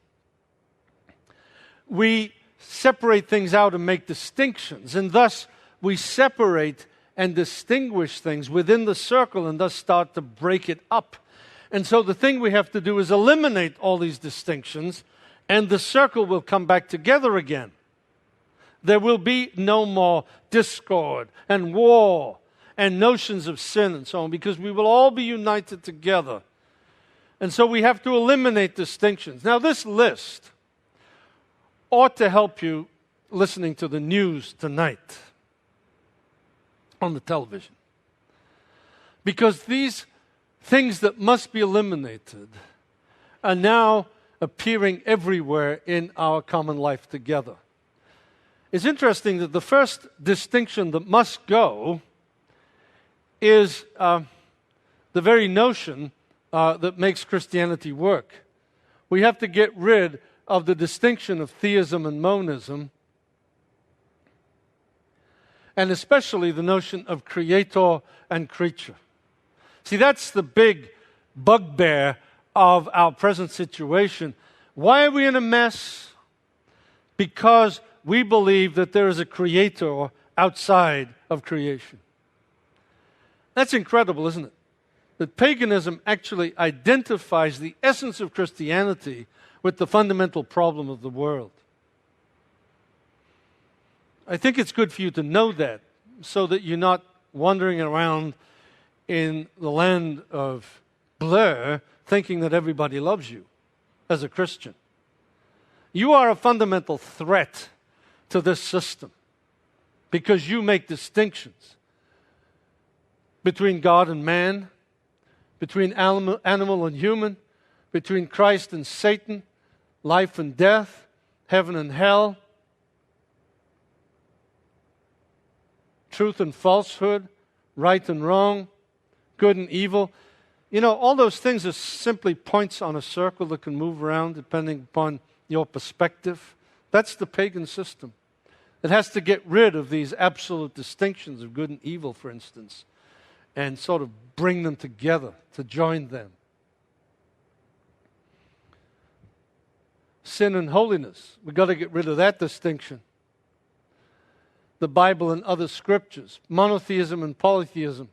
Speaker 1: we separate things out and make distinctions. And thus, we separate and distinguish things within the circle and thus start to break it up. And so the thing we have to do is eliminate all these distinctions, and the circle will come back together again. There will be no more discord and war and notions of sin and so on, because we will all be united together. And so we have to eliminate distinctions. Now, this list ought to help you listening to the news tonight on the television. Because these things that must be eliminated are now appearing everywhere in our common life together. It's interesting that the first distinction that must go is the very notion that makes Christianity work. We have to get rid of the distinction of theism and monism, and especially the notion of creator and creature. See, that's the big bugbear of our present situation. Why are we in a mess? Because we believe that there is a creator outside of creation. That's incredible, isn't it? That paganism actually identifies the essence of Christianity with the fundamental problem of the world. I think it's good for you to know that, so that you're not wandering around in the land of blur thinking that everybody loves you as a Christian. You are a fundamental threat to this system because you make distinctions between God and man, between animal and human, between Christ and Satan, life and death, heaven and hell, truth and falsehood, right and wrong, good and evil. You know, all those things are simply points on a circle that can move around depending upon your perspective. That's the pagan system. It has to get rid of these absolute distinctions of good and evil, for instance, and sort of bring them together, to join them. Sin and holiness. We've got to get rid of that distinction. The Bible and other scriptures. Monotheism and polytheism.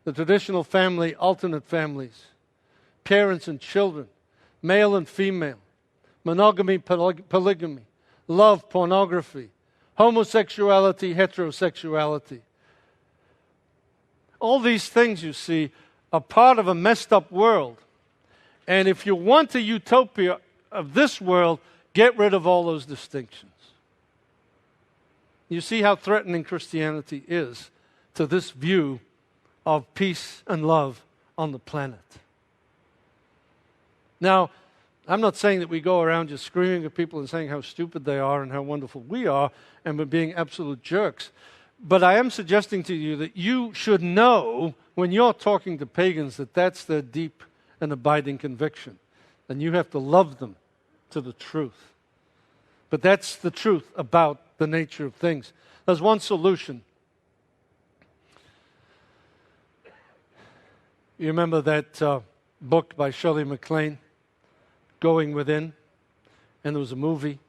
Speaker 1: The traditional family, alternate families. Parents and children. Male and female. Monogamy, polygamy. Love, pornography. Homosexuality, heterosexuality. All these things, you see, are part of a messed up world. And if you want a utopia of this world, get rid of all those distinctions. You see how threatening Christianity is to this view of peace and love on the planet. Now, I'm not saying that we go around just screaming at people and saying how stupid they are and how wonderful we are, and we're being absolute jerks. But I am suggesting to you that you should know when you're talking to pagans that that's their deep and abiding conviction. and you have to love them to the truth. But that's the truth about the nature of things. There's one solution. You remember that book by Shirley MacLaine, Going Within? And there was a movie.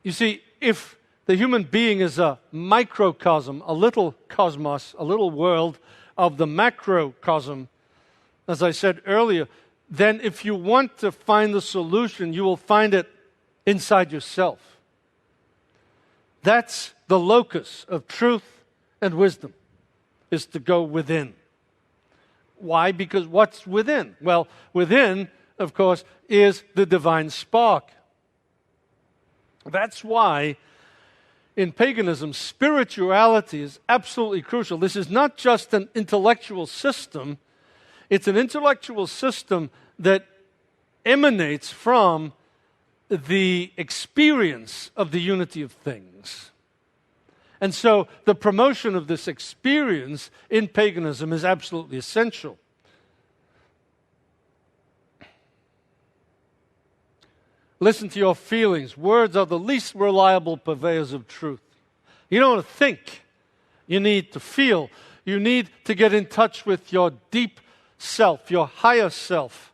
Speaker 1: You see, if the human being is a microcosm, a little cosmos, a little world of the macrocosm, as I said earlier, then if you want to find the solution, you will find it inside yourself. That's the locus of truth and wisdom, is to go within. Why? Because what's within? Well, within, of course, is the divine spark. That's why in paganism, spirituality is absolutely crucial. This is not just an intellectual system. It's an intellectual system that emanates from the experience of the unity of things. And so the promotion of this experience in paganism is absolutely essential. Listen to your feelings. Words are the least reliable purveyors of truth. You don't want to think. You need to feel. You need to get in touch with your deep self, your higher self,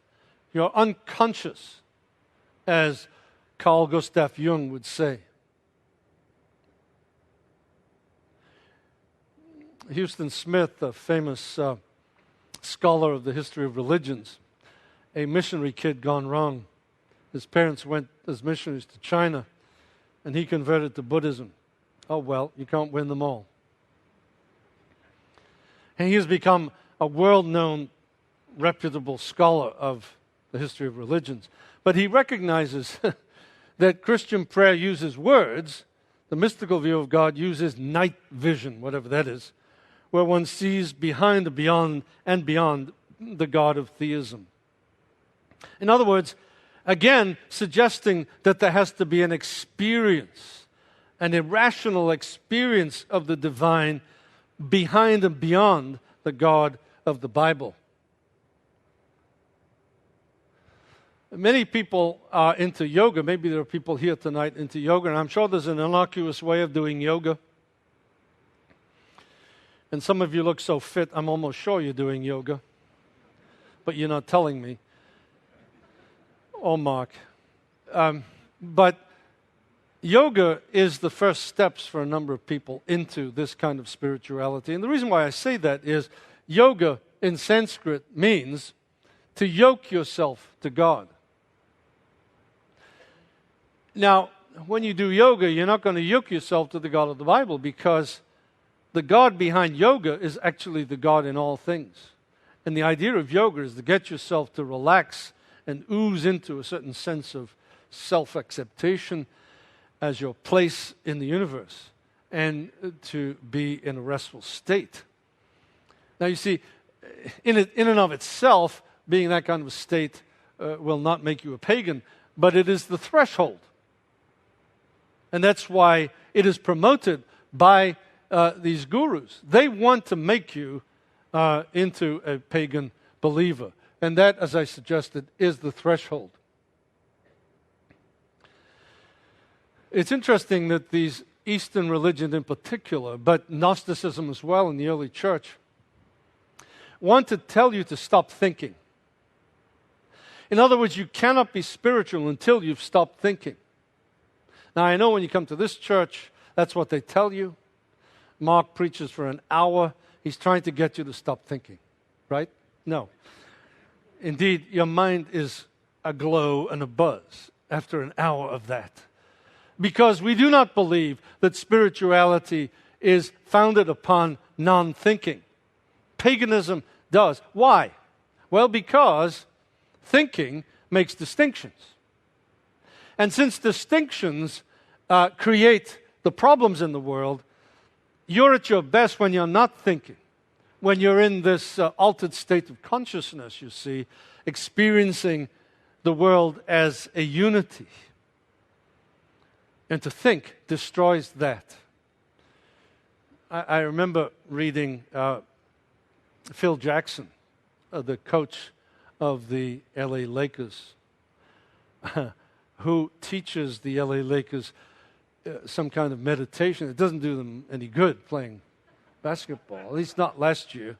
Speaker 1: your unconscious, as Carl Gustav Jung would say. Houston Smith, a famous scholar of the history of religions, a missionary kid gone wrong. His parents went as missionaries to China, and he converted to Buddhism. Oh, well, you can't win them all. And he has become a world-known, reputable scholar of the history of religions. But he recognizes that Christian prayer uses words. The mystical view of God uses night vision, whatever that is, where one sees behind the beyond and beyond the God of theism. In other words, again, suggesting that there has to be an experience, an irrational experience of the divine behind and beyond the God of the Bible. Many people are into yoga. Maybe there are people here tonight into yoga, and I'm sure there's an innocuous way of doing yoga. And some of you look so fit, I'm almost sure you're doing yoga, but you're not telling me. Oh, Mark. But yoga is the first steps for a number of people into this kind of spirituality. And the reason why I say that is yoga in Sanskrit means to yoke yourself to God. Now, when you do yoga, you're not going to yoke yourself to the God of the Bible, because the God behind yoga is actually the God in all things. And the idea of yoga is to get yourself to relax and ooze into a certain sense of self-acceptation as your place in the universe, and to be in a restful state. Now you see, in and of itself, being that kind of a state will not make you a pagan, but it is the threshold. And that's why it is promoted by these gurus. They want to make you into a pagan believer. And that, as I suggested, is the threshold. It's interesting that these Eastern religions in particular, but Gnosticism as well in the early church, want to tell you to stop thinking. In other words, you cannot be spiritual until you've stopped thinking. Now, I know when you come to this church, that's what they tell you. Mark preaches for an hour. He's trying to get you to stop thinking, right? No. Indeed, your mind is aglow and abuzz after an hour of that. Because we do not believe that spirituality is founded upon non-thinking. Paganism does. Why? Well, because thinking makes distinctions. And since distinctions create the problems in the world, you're at your best when you're not thinking. When you're in this altered state of consciousness, you see, experiencing the world as a unity. And to think destroys that. I remember reading Phil Jackson, the coach of the LA Lakers, who teaches the LA Lakers some kind of meditation. It doesn't do them any good playing basketball, at least not last year.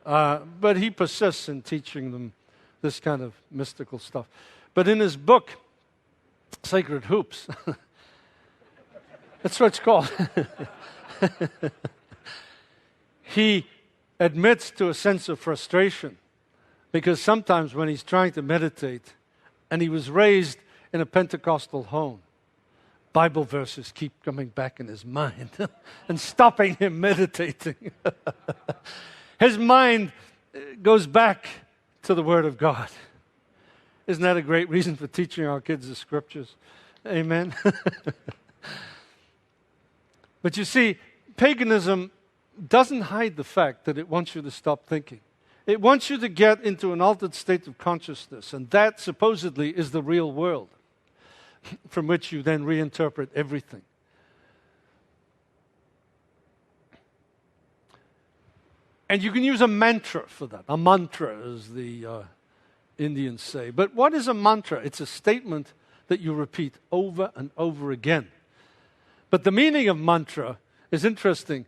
Speaker 1: But he persists in teaching them this kind of mystical stuff. But in his book, Sacred Hoops, that's what it's called, he admits to a sense of frustration because sometimes when he's trying to meditate, and he was raised in a Pentecostal home, Bible verses keep coming back in his mind and stopping him meditating. His mind goes back to the Word of God. Isn't that a great reason for teaching our kids the Scriptures? Amen? But you see, paganism doesn't hide the fact that it wants you to stop thinking. It wants you to get into an altered state of consciousness, and that supposedly is the real world, from which you then reinterpret everything. And you can use a mantra for that. A mantra, as the Indians say. But what is a mantra? It's a statement that you repeat over and over again. But the meaning of mantra is interesting.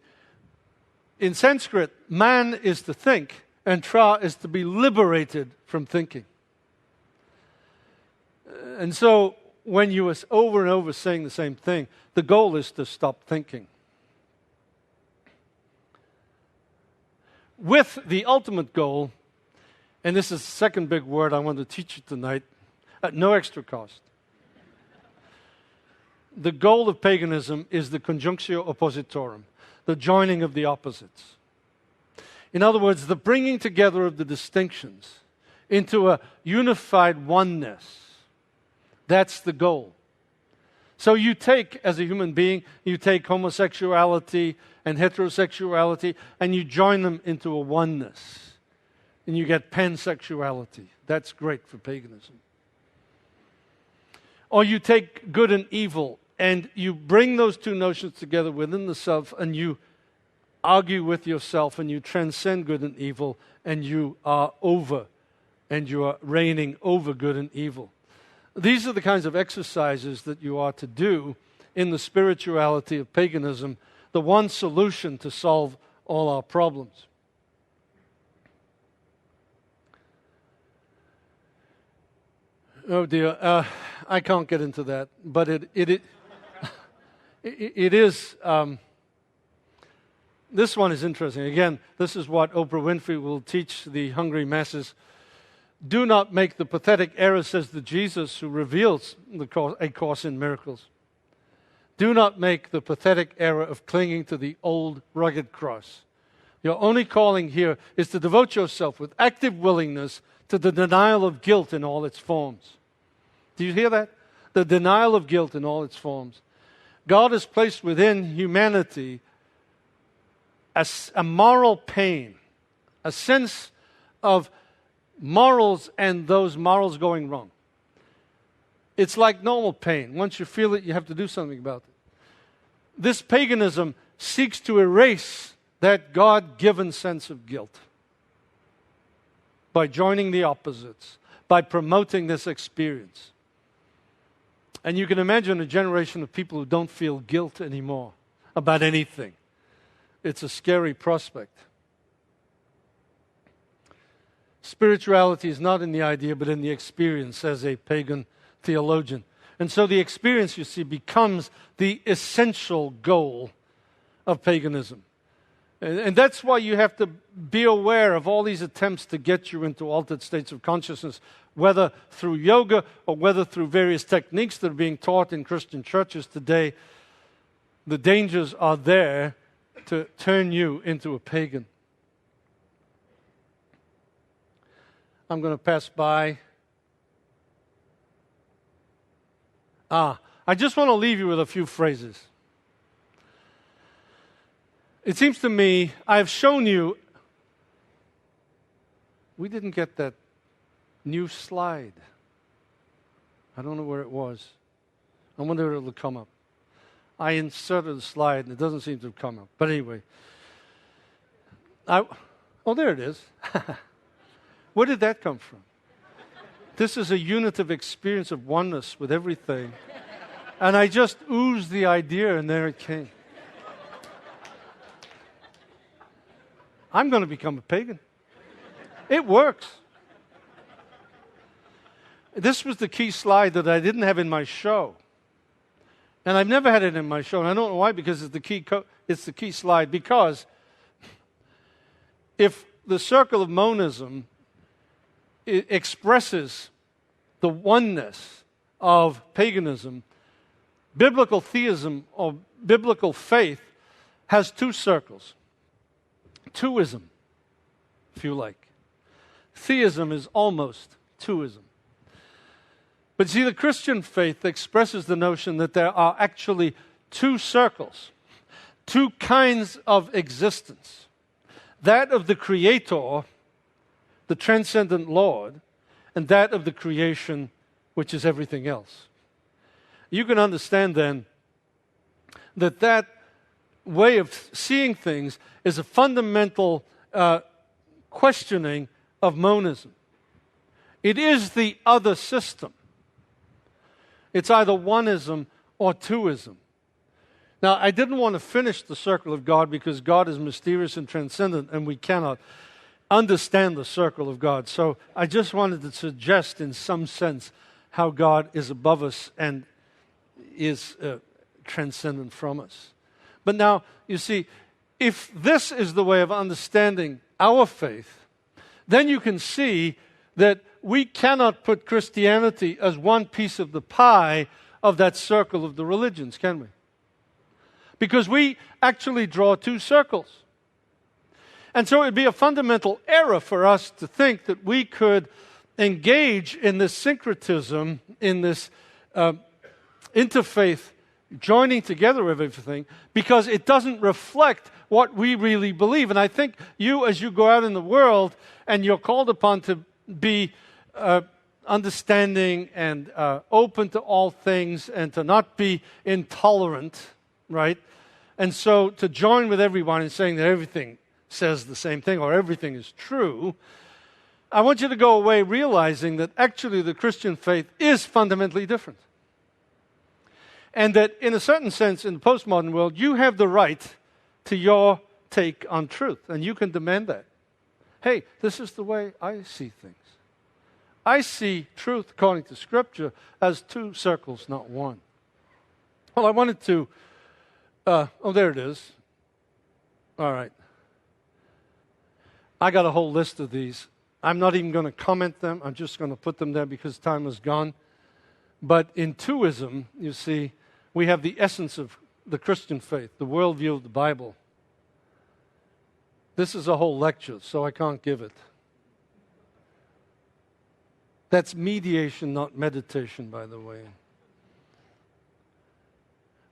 Speaker 1: In Sanskrit, man is to think, and tra is to be liberated from thinking. And so, when you are over and over saying the same thing, the goal is to stop thinking. With the ultimate goal, and this is the second big word I want to teach you tonight, at no extra cost. The goal of paganism is the conjunctio oppositorum, the joining of the opposites. In other words, the bringing together of the distinctions into a unified oneness. That's the goal. So you take, as a human being, you take homosexuality and heterosexuality, and you join them into a oneness. And you get pansexuality. That's great for paganism. Or you take good and evil, and you bring those two notions together within the self, and you argue with yourself, and you transcend good and evil, and you are over, and you are reigning over good and evil. These are the kinds of exercises that you are to do in the spirituality of paganism, the one solution to solve all our problems. Oh dear, I can't get into that, but it is. This one is interesting. Again, this is what Oprah Winfrey will teach the hungry masses. Do not make the pathetic error, says the Jesus who reveals a course in miracles. Do not make the pathetic error of clinging to the old rugged cross. Your only calling here is to devote yourself with active willingness to the denial of guilt in all its forms. Do you hear that? The denial of guilt in all its forms. God has placed within humanity a moral pain, a sense of morals and those morals going wrong. It's like normal pain. Once you feel it, you have to do something about it. This paganism seeks to erase that God-given sense of guilt by joining the opposites, by promoting this experience. And you can imagine a generation of people who don't feel guilt anymore about anything. It's a scary prospect. Spirituality is not in the idea, but in the experience, says a pagan theologian. And so the experience, you see, becomes the essential goal of paganism. And that's why you have to be aware of all these attempts to get you into altered states of consciousness, whether through yoga or whether through various techniques that are being taught in Christian churches today. The dangers are there to turn you into a pagan. I'm going to pass by. I just want to leave you with a few phrases. It seems to me, I've shown you, we didn't get that new slide. I don't know where it was. I wonder if it'll come up. I inserted the slide and it doesn't seem to have come up. But anyway. Oh, there it is. Where did that come from? This is a unitive experience of oneness with everything. And I just oozed the idea, and there it came. I'm going to become a pagan. It works. This was the key slide that I didn't have in my show. And I've never had it in my show. And I don't know why, because it's the key slide. Because if the circle of monism expresses the oneness of paganism, biblical theism or biblical faith has two circles. Twoism, if you like. Theism is almost twoism. But see, the Christian faith expresses the notion that there are actually two circles, two kinds of existence. That of the Creator, the transcendent Lord, and that of the creation, which is everything else. You can understand then that way of seeing things is a fundamental questioning of monism. It is the other system. It's either oneism or twoism. Now, I didn't want to finish the circle of God because God is mysterious and transcendent, and we cannot understand the circle of God. So I just wanted to suggest in some sense how God is above us and is transcendent from us. But now, you see, if this is the way of understanding our faith, then you can see that we cannot put Christianity as one piece of the pie of that circle of the religions, can we? Because we actually draw two circles. And so it would be a fundamental error for us to think that we could engage in this syncretism, in this interfaith joining together of everything, because it doesn't reflect what we really believe. And I think you, as you go out in the world and you're called upon to be understanding and open to all things and to not be intolerant, right? And so to join with everyone in saying that everything says the same thing or everything is true, I want you to go away realizing that actually the Christian faith is fundamentally different. And that in a certain sense, in the postmodern world, you have the right to your take on truth. And you can demand that. Hey, this is the way I see things. I see truth, according to Scripture, as two circles, not one. Well, I wanted to... oh, there it is. All right. I got a whole list of these. I'm not even going to comment them. I'm just going to put them there because time is gone. But in twoism, you see, we have the essence of the Christian faith, the worldview of the Bible. This is a whole lecture, so I can't give it. That's mediation, not meditation, by the way.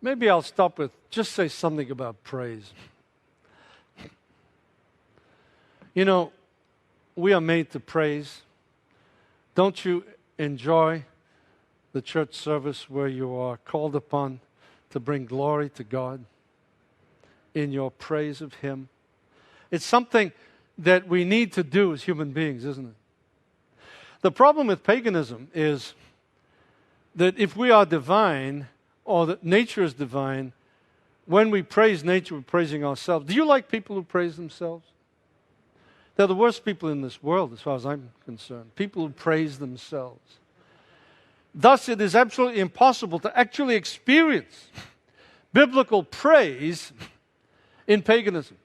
Speaker 1: Maybe I'll stop with just say something about praise. You know, we are made to praise. Don't you enjoy the church service where you are called upon to bring glory to God in your praise of Him? It's something that we need to do as human beings, isn't it? The problem with paganism is that if we are divine, or that nature is divine, when we praise nature, we're praising ourselves. Do you like people who praise themselves? They're the worst people in this world, as far as I'm concerned. People who praise themselves. Thus, it is absolutely impossible to actually experience biblical praise in paganism.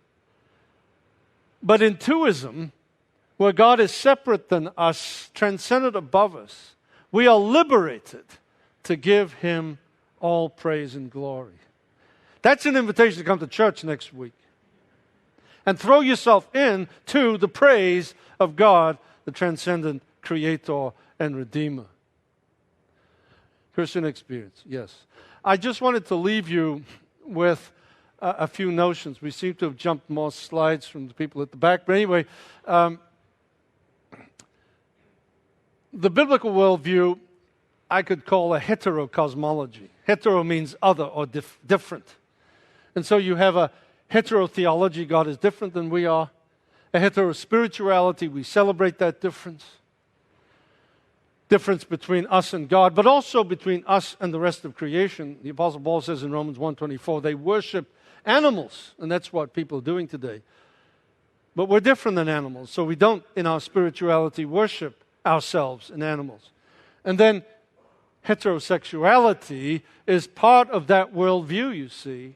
Speaker 1: But in twoism, where God is separate than us, transcendent above us, we are liberated to give Him all praise and glory. That's an invitation to come to church next week and throw yourself into the praise of God, the transcendent Creator and Redeemer. Christian experience, yes. I just wanted to leave you with a few notions. We seem to have jumped more slides from the people at the back. But anyway, the biblical worldview I could call a heterocosmology. Hetero means other or different. And so you have a heterotheology, God is different than we are. A heterospirituality, we celebrate that difference. difference between us and God, but also between us and the rest of creation. The Apostle Paul says in Romans 1:24, they worship animals, and that's what people are doing today. But we're different than animals, so we don't, in our spirituality, worship ourselves and animals. And then heterosexuality is part of that worldview, you see.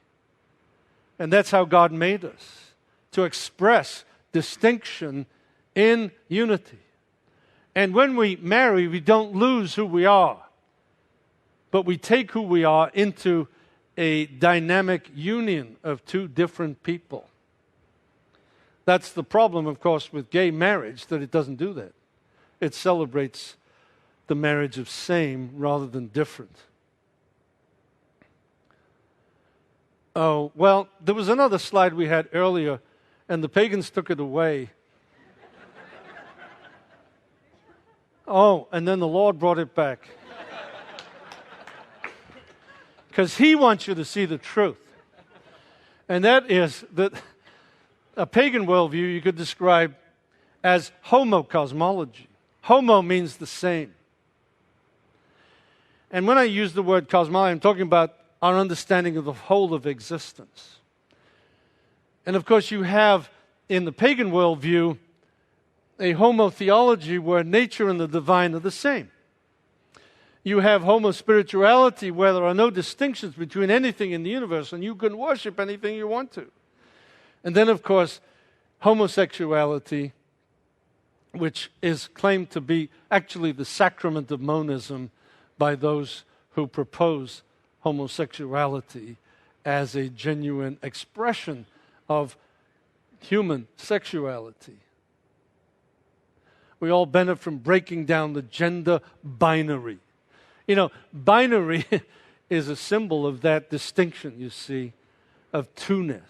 Speaker 1: And that's how God made us, to express distinction in unity. And when we marry, we don't lose who we are, but we take who we are into a dynamic union of two different people. That's the problem, of course, with gay marriage, that it doesn't do that. It celebrates the marriage of same rather than different. Oh, well, there was another slide we had earlier, and the pagans took it away. Oh, and then the Lord brought it back. Because He wants you to see the truth. And that is that a pagan worldview you could describe as homocosmology. Homo means the same. And when I use the word cosmology, I'm talking about our understanding of the whole of existence. And of course, you have in the pagan worldview a homotheology where nature and the divine are the same. You have homo-spirituality where there are no distinctions between anything in the universe and you can worship anything you want to. And then, of course, homosexuality, which is claimed to be actually the sacrament of monism by those who propose homosexuality as a genuine expression of human sexuality. We all benefit from breaking down the gender binary. You know, binary is a symbol of that distinction, you see, of two-ness.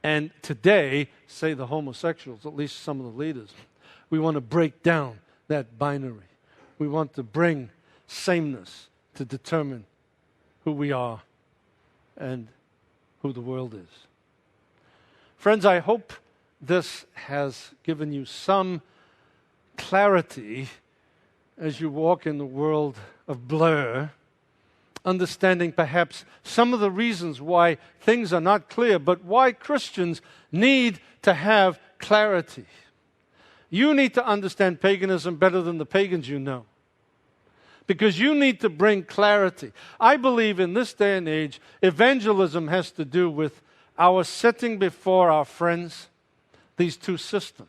Speaker 1: And today, say the homosexuals, at least some of the leaders, we want to break down that binary. We want to bring sameness to determine who we are and who the world is. Friends, I hope this has given you some clarity as you walk in the world of blur, understanding perhaps some of the reasons why things are not clear, but why Christians need to have clarity. You need to understand paganism better than the pagans you know, because you need to bring clarity. I believe in this day and age, evangelism has to do with our setting before our friends these two systems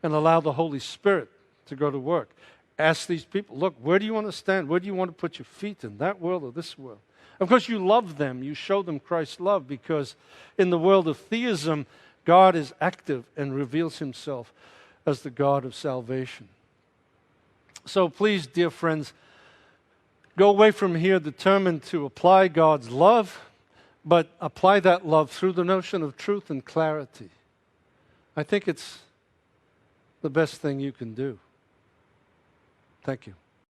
Speaker 1: and allow the Holy Spirit to go to work. Ask these people, look, where do you want to stand? Where do you want to put your feet in, that world or this world? Of course, you love them. You show them Christ's love because in the world of theism, God is active and reveals Himself as the God of salvation. So please, dear friends, go away from here determined to apply God's love, but apply that love through the notion of truth and clarity. I think it's the best thing you can do. Thank you.